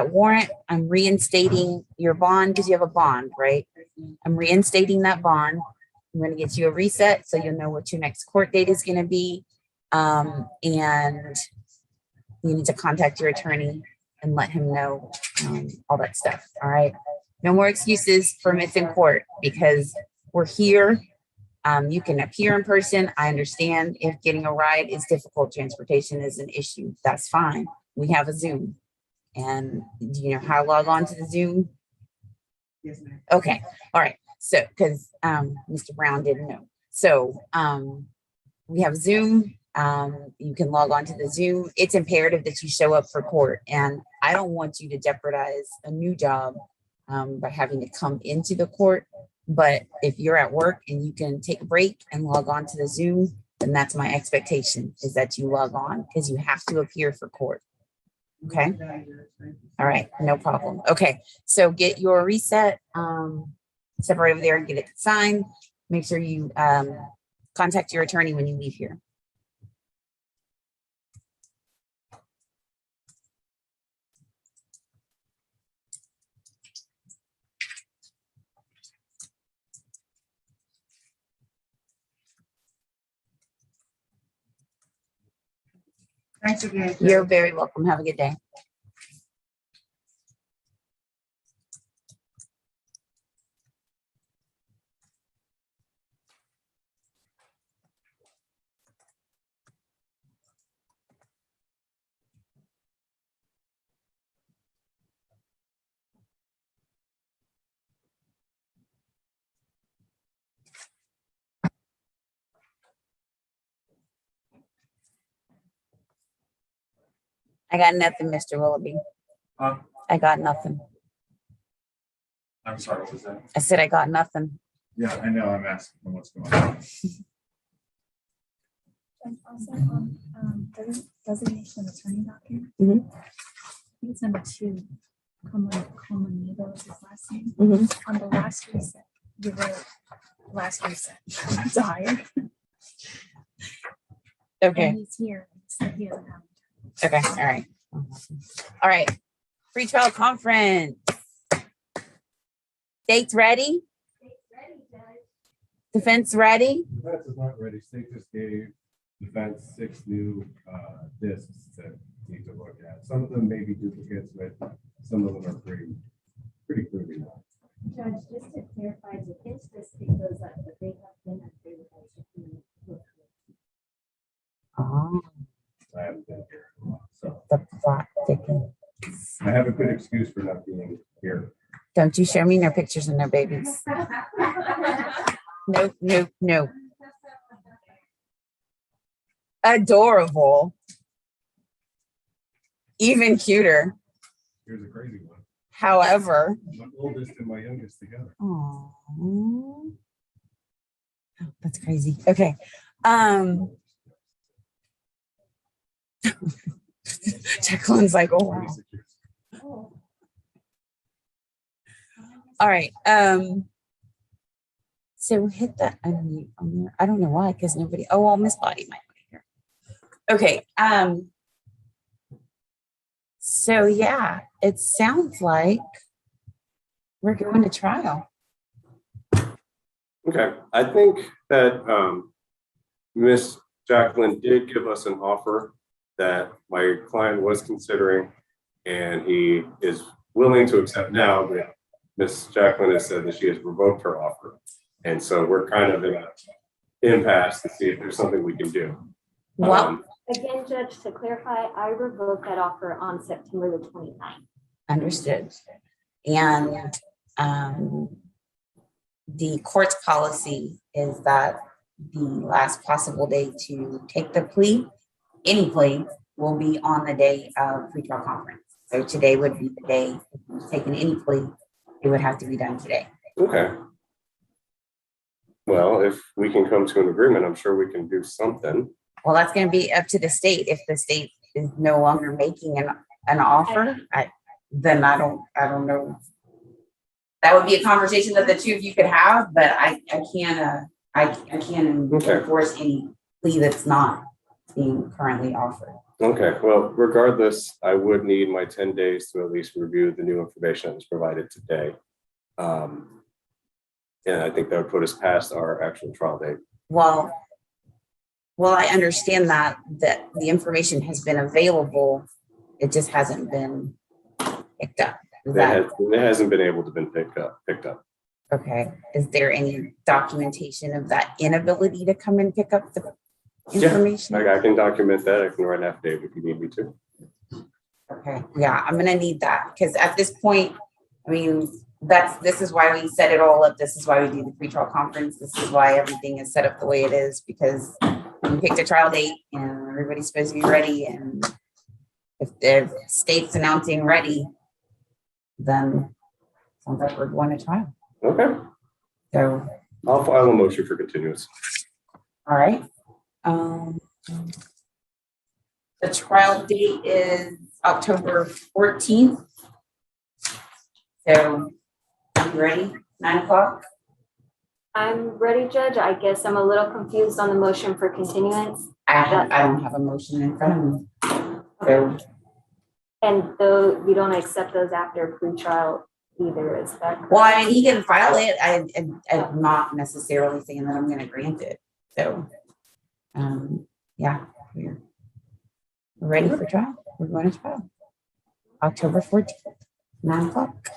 warrant. I'm reinstating your bond because you have a bond, right? I'm reinstating that bond. I'm going to get you a reset so you'll know what your next court date is going to be. And you need to contact your attorney and let him know all that stuff. All right. No more excuses for missing court because we're here. You can appear in person. I understand if getting a ride is difficult, transportation is an issue. That's fine. We have a Zoom. And do you know how to log on to the Zoom? Yes, ma'am. Okay. All right. So, because Mr. Brown didn't know. So we have Zoom. You can log on to the Zoom. It's imperative that you show up for court. And I don't want you to jeopardize a new job by having to come into the court. But if you're at work and you can take a break and log on to the Zoom, then that's my expectation is that you log on because you have to appear for court. Okay. All right. No problem. Okay. So get your reset, step right over there and get it signed. Make sure you contact your attorney when you leave here. Thanks again. You're very welcome. Have a good day. I got nothing, Mr. Willoughby. I got nothing. I'm sorry, what was that? I said I got nothing. Yeah, I know, I'm asking them what's going on. And also on designation of attorney document. Mhm. I think it's number 2. Comunido is his last name. Mhm. On the last reset, you wrote last reset. Tired. Okay. And he's here. So he doesn't have. Okay. All right. All right. Pre-trial conference. Dates ready? Defense ready? Defense is not ready. State just gave defense 6 new discs that need to look at. Some of them may be duplicates, but some of them are pretty clearly not. Judge, just to clarify, the defense just goes up, but they have been at their Oh, I haven't been here in a while, so the plot thickens. I have a good excuse for not being here. Don't you show me no pictures of no babies. Nope, nope, nope. Adorable. Even cuter. Here's a crazy one. However. My oldest and my youngest together. Oh, that's crazy. Okay. Jacqueline's like, oh wow. All right. So hit that unmute on there. I don't know why, because nobody. Oh well, Miss Body might be here. Okay. So yeah, it sounds like we're going to trial. Okay, I think that Miss Jacqueline did give us an offer that my client was considering, and he is willing to accept now, but Miss Jacqueline has said that she has revoked her offer. And so we're kind of in an impasse to see if there's something we can do. Well, again, Judge, to clarify, I revoked that offer on September the 29th. Understood. And the court's policy is that the last possible day to take the plea, any plea, will be on the day of pretrial conference. So today would be the day, if you've taken any plea, it would have to be done today. Okay. Well, if we can come to an agreement, I'm sure we can do something. Well, that's going to be up to the state. If the state is no longer making an offer, then I don't know. That would be a conversation that the two of you could have, but I can't enforce any plea that's not being currently offered. Okay, well, regardless, I would need my 10 days to at least review the new information that was provided today. And I think that would put us past our actual trial date. Well, I understand that the information has been available. It just hasn't been picked up. It hasn't been able to be picked up. Okay. Is there any documentation of that inability to come and pick up the information? Yeah, I can document that. I can write an affidavit if you need me to. Okay. Yeah, I'm gonna need that because at this point, I mean, this is why we set it all up. This is why we do the pretrial conference. This is why everything is set up the way it is, because we picked a trial date and everybody's supposed to be ready. And if the state's announcing ready, then sounds like we're going to trial. Okay. So I'll file a motion for continuance. all right. The trial date is October 14th. So you ready? 9 o'clock? I'm ready, Judge. I guess I'm a little confused on the motion for continuance. I don't have a motion in front of me. So, and though you don't accept those after pretrial either, is that correct? well, I mean, he can file it. I'm not necessarily saying that I'm going to grant it. So, yeah, we're ready for trial. We're going to trial. October 14th, 9 o'clock.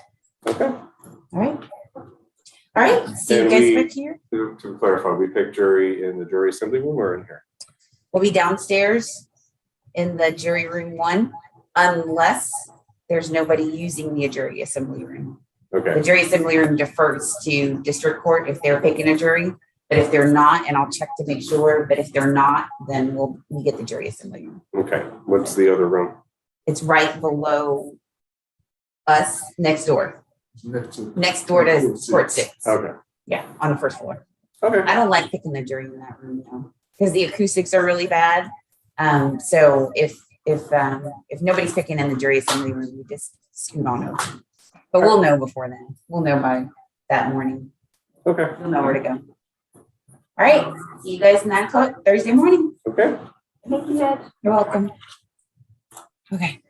Okay. All right. All right. See you guys back here. To clarify, we pick jury in the jury assembly room or in here? We'll be downstairs in the jury room 1, unless there's nobody using the jury assembly room. Okay. The jury assembly room defers to district court if they're picking a jury, but if they're not, and I'll check to make sure, but if they're not, then we get the jury assembly room. Okay. What's the other room? It's right below us, next door. Next door to court 6. Okay. Yeah, on the first floor. Okay. I don't like picking the jury in that room though, because the acoustics are really bad. So if nobody's picking in the jury assembly room, we just scoot on over. But we'll know before then. We'll know by that morning. Okay. We'll know where to go. All right. See you guys 9 o'clock Thursday morning. Okay. Thank you, Judge. You're welcome. Okay.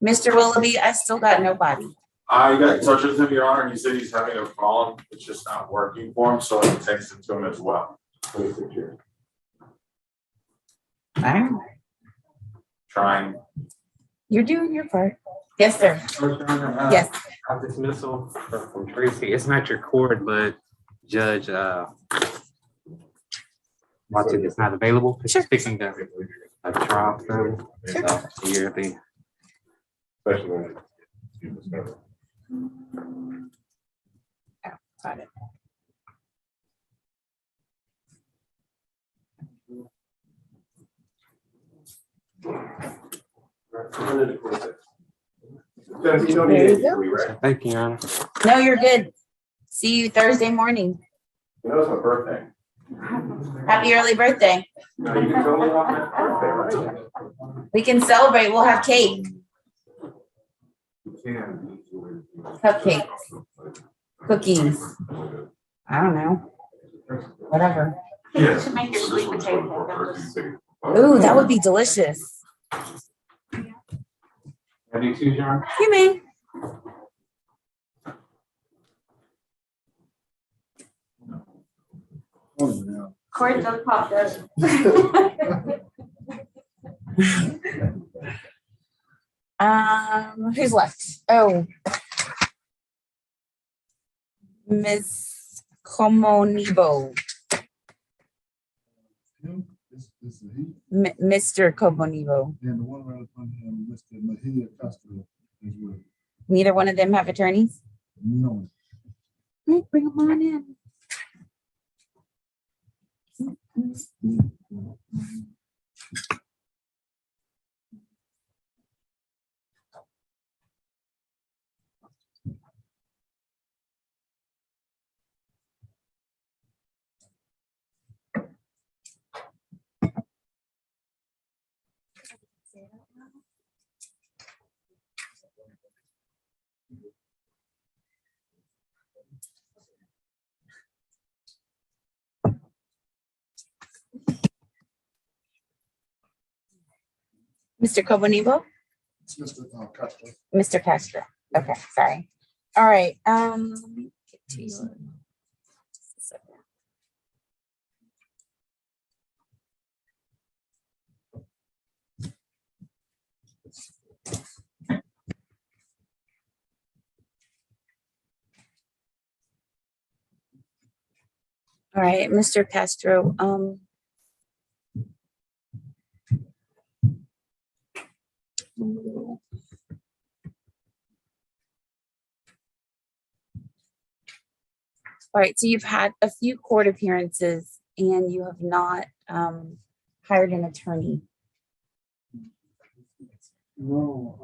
Mr. Willoughby, I still got nobody. I got in touch with him, Your Honor. He said he's having a phone. It's just not working for him, so I texted to him as well. All right. Trying. You're doing your part. Yes, sir. Yes. Dismissal from Tracy. It's not your court, but Judge Watson is not available. It's fixing the trial. So you're the Especially when Oh, got it. There you go. Thank you, Your Honor. No, you're good. See you Thursday morning. You know, it's my birthday. Happy early birthday. Now, you can tell me about my birthday, right? We can celebrate. We'll have cake, You can. cupcakes, cookies. I don't know. Whatever. Yes. Should make your sweet potato. Ooh, that would be delicious. Have you seen John? You may. Corey just popped up. Who's left? Oh, Miss Comonibo, This is he, Mr. Comonibo. and the one right from him, Mr. Mahia Castro is with. Neither one of them have attorneys? No. Right, bring them on in. Mr. Comonibo? It's Mr. Castro. Mr. Castro. Okay, sorry. All right. Let me get to your. Just a second. All right, Mr. Castro, all right, so you've had a few court appearances and you have not hired an attorney. No.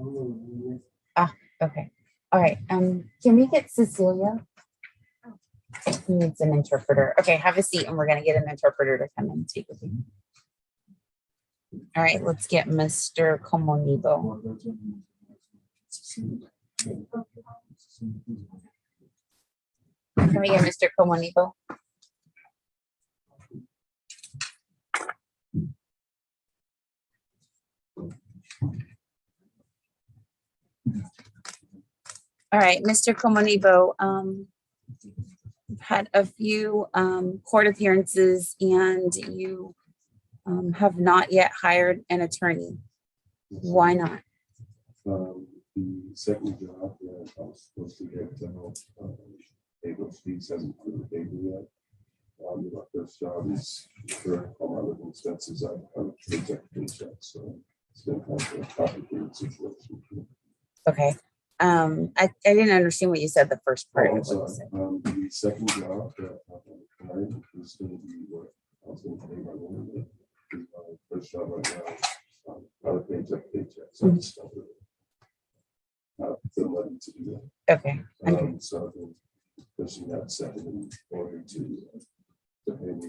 Ah, okay. All right. Can we get Cecilia? He needs an interpreter. Okay, have a seat and we're gonna get an interpreter to come and take with you. All right, let's get Mr. Comonibo. Can we get Mr. Comonibo? All right, Mr. Comonibo, had a few court appearances and you have not yet hired an attorney. Why not? The second job that I was supposed to get, able to speak hasn't really paid me yet. My first job is for all my living expenses. I have a paycheck, so it's been kind of a complicated situation. Okay. I didn't understand what you said the first part. Oh, I'm of what you sorry. said. The second job that I applied was going to be what I was going to pay my woman with. My first job right now, I would paycheck, so I just don't really feel ready to do that. Okay. So I've been pushing that second in order to pay me.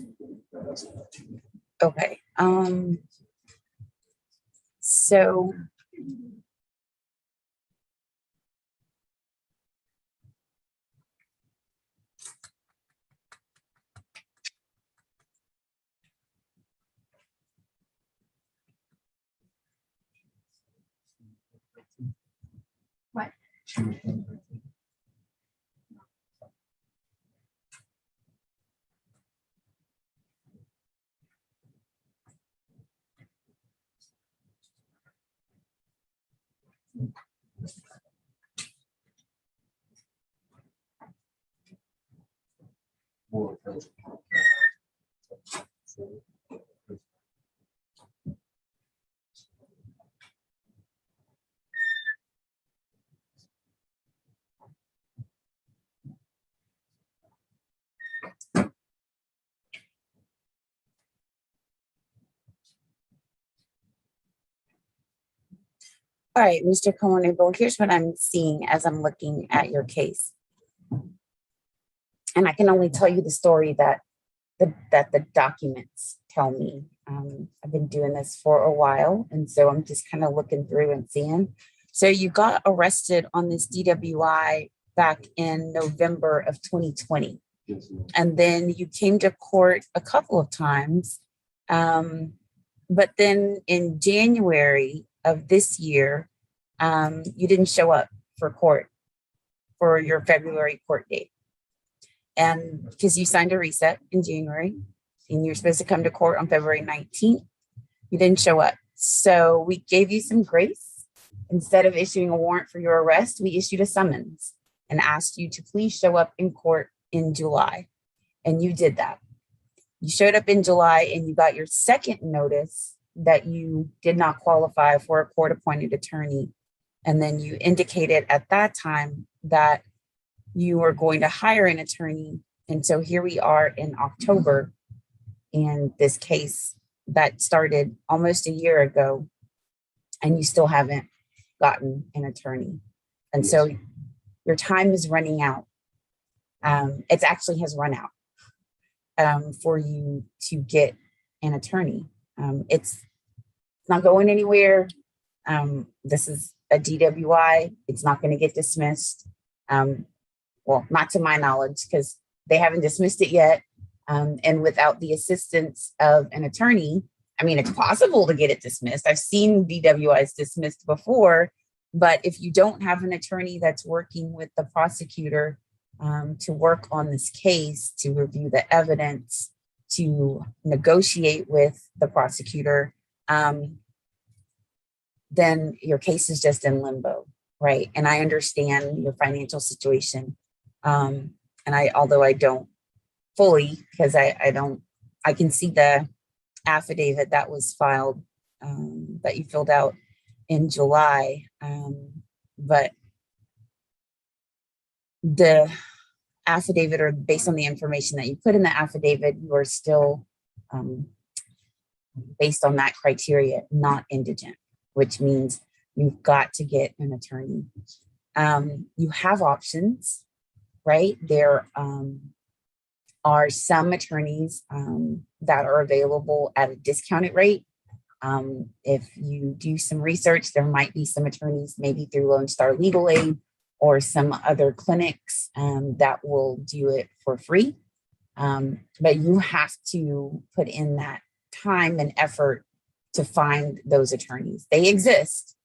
That hasn't happened. Okay. So What? All right, Mr. Cohen, here's what I'm seeing as I'm looking at your case. And I can only tell you the story that the documents tell me. I've been doing this for a while, and so I'm just kind of looking through and seeing. So you got arrested on this DWI back in November of 2020. Yes, ma'am. And then you came to court a couple of times. But then in January of this year, you didn't show up for court for your February court date. And because you signed a reset in January and you're supposed to come to court on February 19th, you didn't show up. So we gave you some grace. Instead of issuing a warrant for your arrest, we issued a summons and asked you to please show up in court in July. And you did that. You showed up in July and you got your second notice that you did not qualify for a court-appointed attorney. And then you indicated at that time that you were going to hire an attorney. And so here we are in October, and this case that started almost a year ago, and you still haven't gotten an attorney. And so your time is running out. It actually has run out for you to get an attorney. It's not going anywhere. This is a DWI. It's not going to get dismissed. Well, not to my knowledge, because they haven't dismissed it yet. And without the assistance of an attorney, I mean, it's possible to get it dismissed. I've seen DWIs dismissed before, but if you don't have an attorney that's working with the prosecutor to work on this case, to review the evidence, to negotiate with the prosecutor, then your case is just in limbo, right? And I understand your financial situation. And although I don't fully, because I can see the affidavit that was filed, that you filled out in July. But the affidavit, or based on the information that you put in the affidavit, you are still, based on that criteria, not indigent, which means you've got to get an attorney. You have options, right? There are some attorneys that are available at a discounted rate. If you do some research, there might be some attorneys, maybe through Lone Star Legal Aid or some other clinics that will do it for free. But you have to put in that time and effort to find those attorneys. They exist.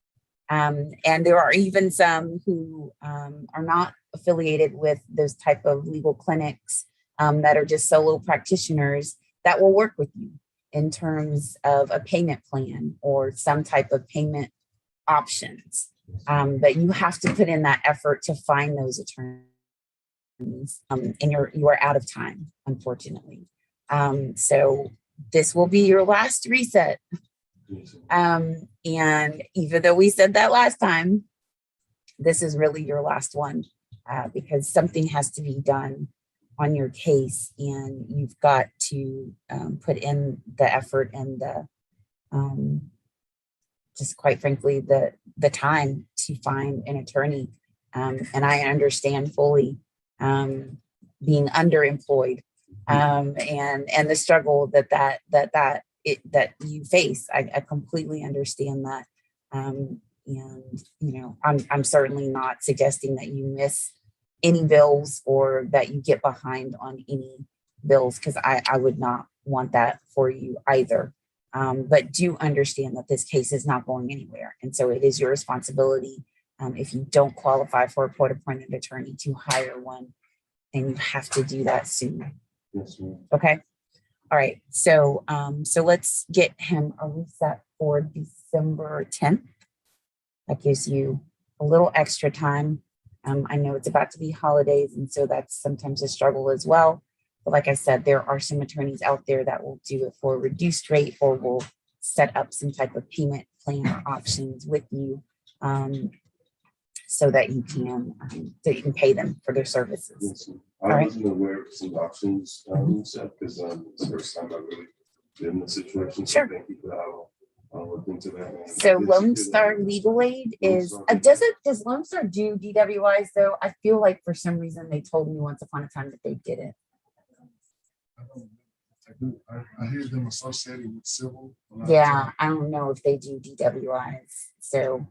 And there are even some who are not affiliated with those type of legal clinics that are just solo practitioners that will work with you in terms of a payment plan or some type of payment options. But you have to put in that effort to find those attorneys, and you are out of time, unfortunately. So this will be your last reset. And even though we said that last time, this is really your last one, because something has to be done on your case, and you've got to put in the effort and the just quite frankly the time to find an attorney. And I understand fully being underemployed and the struggle that you face. I completely understand that. And I'm certainly not suggesting that you miss any bills or that you get behind on any bills, because I would not want that for you either. But do understand that this case is not going anywhere. And so it is your responsibility, if you don't qualify for a court-appointed attorney, to hire one, and you have to do that soon. Yes, ma'am. Okay. All right. So let's get him a reset for December 10th. That gives you a little extra time. I know it's about to be holidays, and so that's sometimes a struggle as well. But like I said, there are some attorneys out there that will do it for a reduced rate, or will set up some type of payment plan or options with you, so that you can pay them for their services. Yes, All I right. wasn't aware of some options, Seth, because it's the first time I've really been in the situation. So Sure. thank you for that. I'll look into that. and So get you Lone to Star that. Legal Aid Lone is, Star does Lone Star do DWIs though? I feel like for some reason they told me once upon a time that they didn't. I hear them associated with civil. a lot of Yeah, times. I don't know if they do DWIs. So,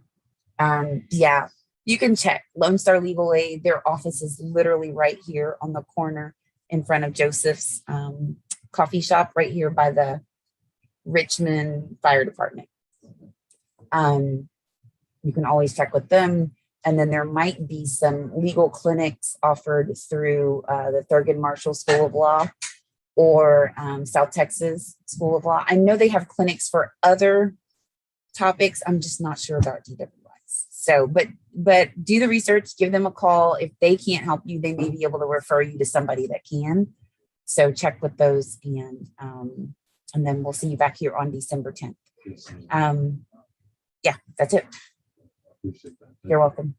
yeah, you can check Lone Star Legal Aid. Their office is literally right here on the corner in front of Joseph's coffee shop, right here by the Richmond Fire Department. You can always check with them. And then there might be some legal clinics offered through the Thurgood Marshall School of Law or South Texas School of Law. I know they have clinics for other topics. I'm just not sure about DWIs. So, but do the research, give them a call. If they can't help you, they may be able to refer you to somebody that can. So check with those, and then we'll see you back here on December 10th. Yeah, that's it. You're welcome.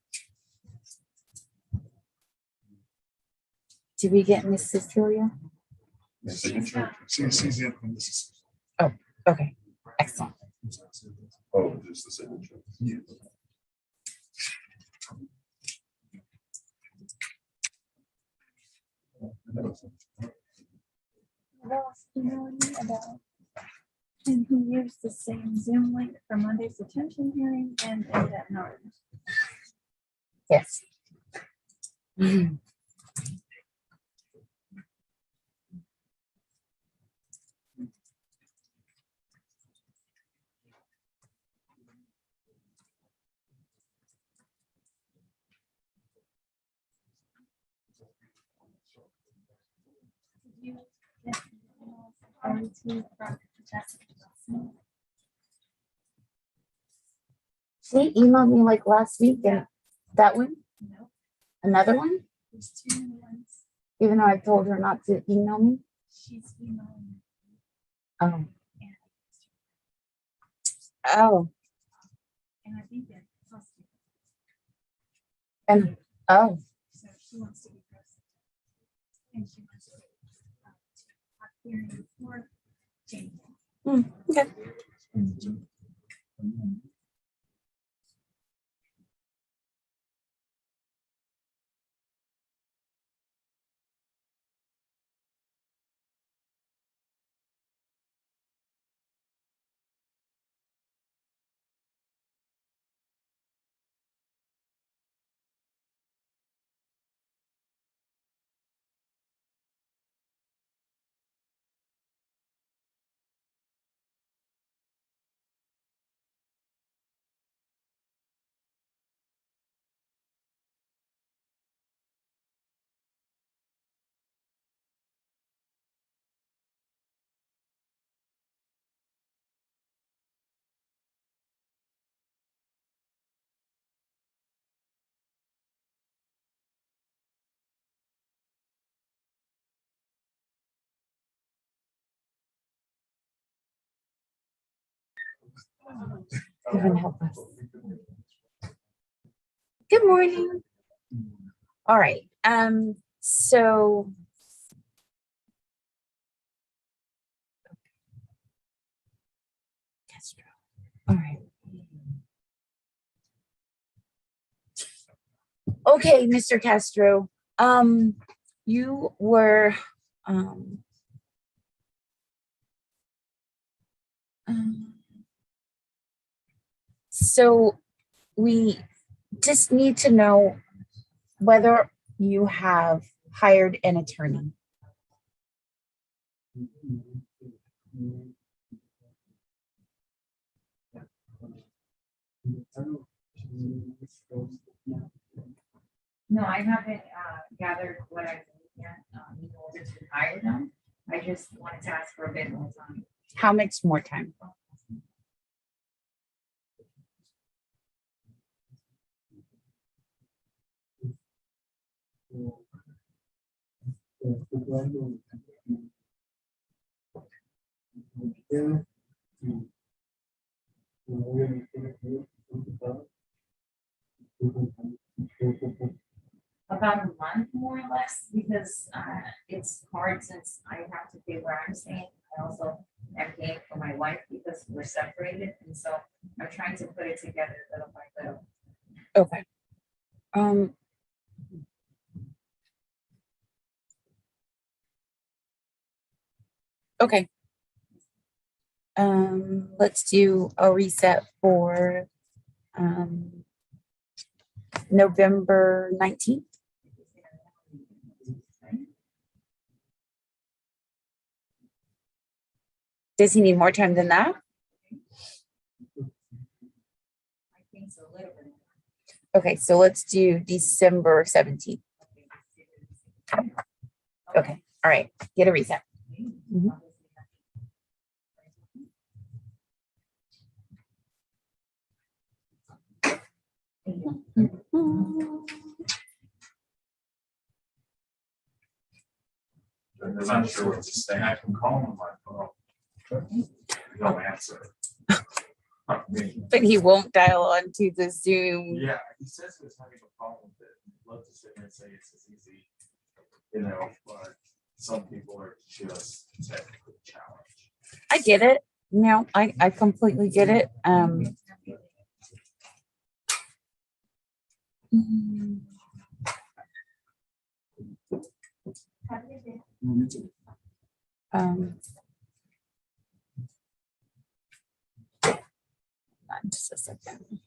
Did we get Miss Cecilia? Signature. She's in from this. Oh, okay. Excellent. Oh, just the signature. Yeah. Ross emailing me about and who used the same Zoom link for Monday's detention hearing and that note. Yes. Did you get RT from Jessica? She emailed me like last week, and that one, No, another one, there's two new ones. even though I told her not to email me. She's emailing. Oh. Oh. And I think they're posted. And oh. So she wants to be posted. And she wants to hearing for changing. Okay. Heaven help us. Good morning. All right. So all right. Okay, Mr. Castro. You were so we just need to know whether you have hired an attorney. No, I haven't gathered what I need yet in order to hire them. I just wanted to ask for a bit more time. How much more time? About a month more or less, because it's hard since I have to pay where I'm staying. I also am paying for my wife because because we're separated, and so I'm trying to put it together little by little. Okay. Okay. Let's do a reset for November 19th. Does he need more time than that? I think so, a little bit. Okay, so let's do December 17th. Okay, all right, get a reset. Mhm. I'm not sure what to say. I can call him on my phone. He'll answer. But he won't dial on to the Zoom. Yeah, he says he was having a problem with it. I'd love to sit here and say it's as easy, you know, but some people are just technically challenged. I get it. No, I completely get it. Just a second.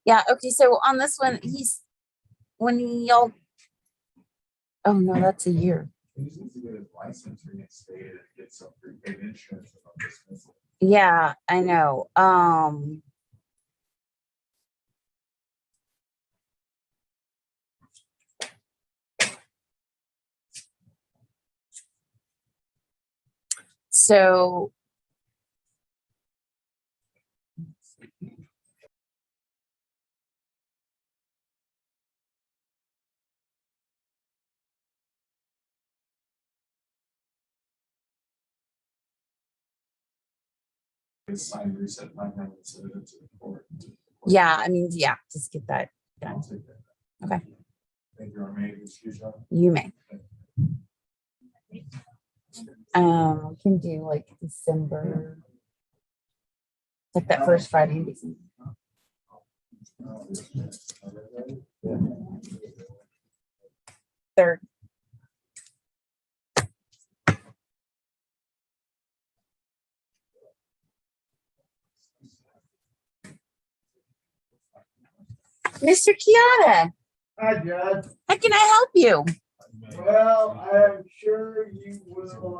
Yeah, okay, so on this one, when y'all, oh no, that's a year. He just needs to get his license reinstated and get some prepaid insurance. About this. Yeah, I know. So His signed reset plan and send it to the court. yeah, I mean, yeah, just get that done. I'll take that. Okay, Thank you, Armand. Excuse me. you may. We can do like December, like that first Friday in December. Third. Mr. Kiana, Hi, Judge. how can I help you? Well, I'm sure you will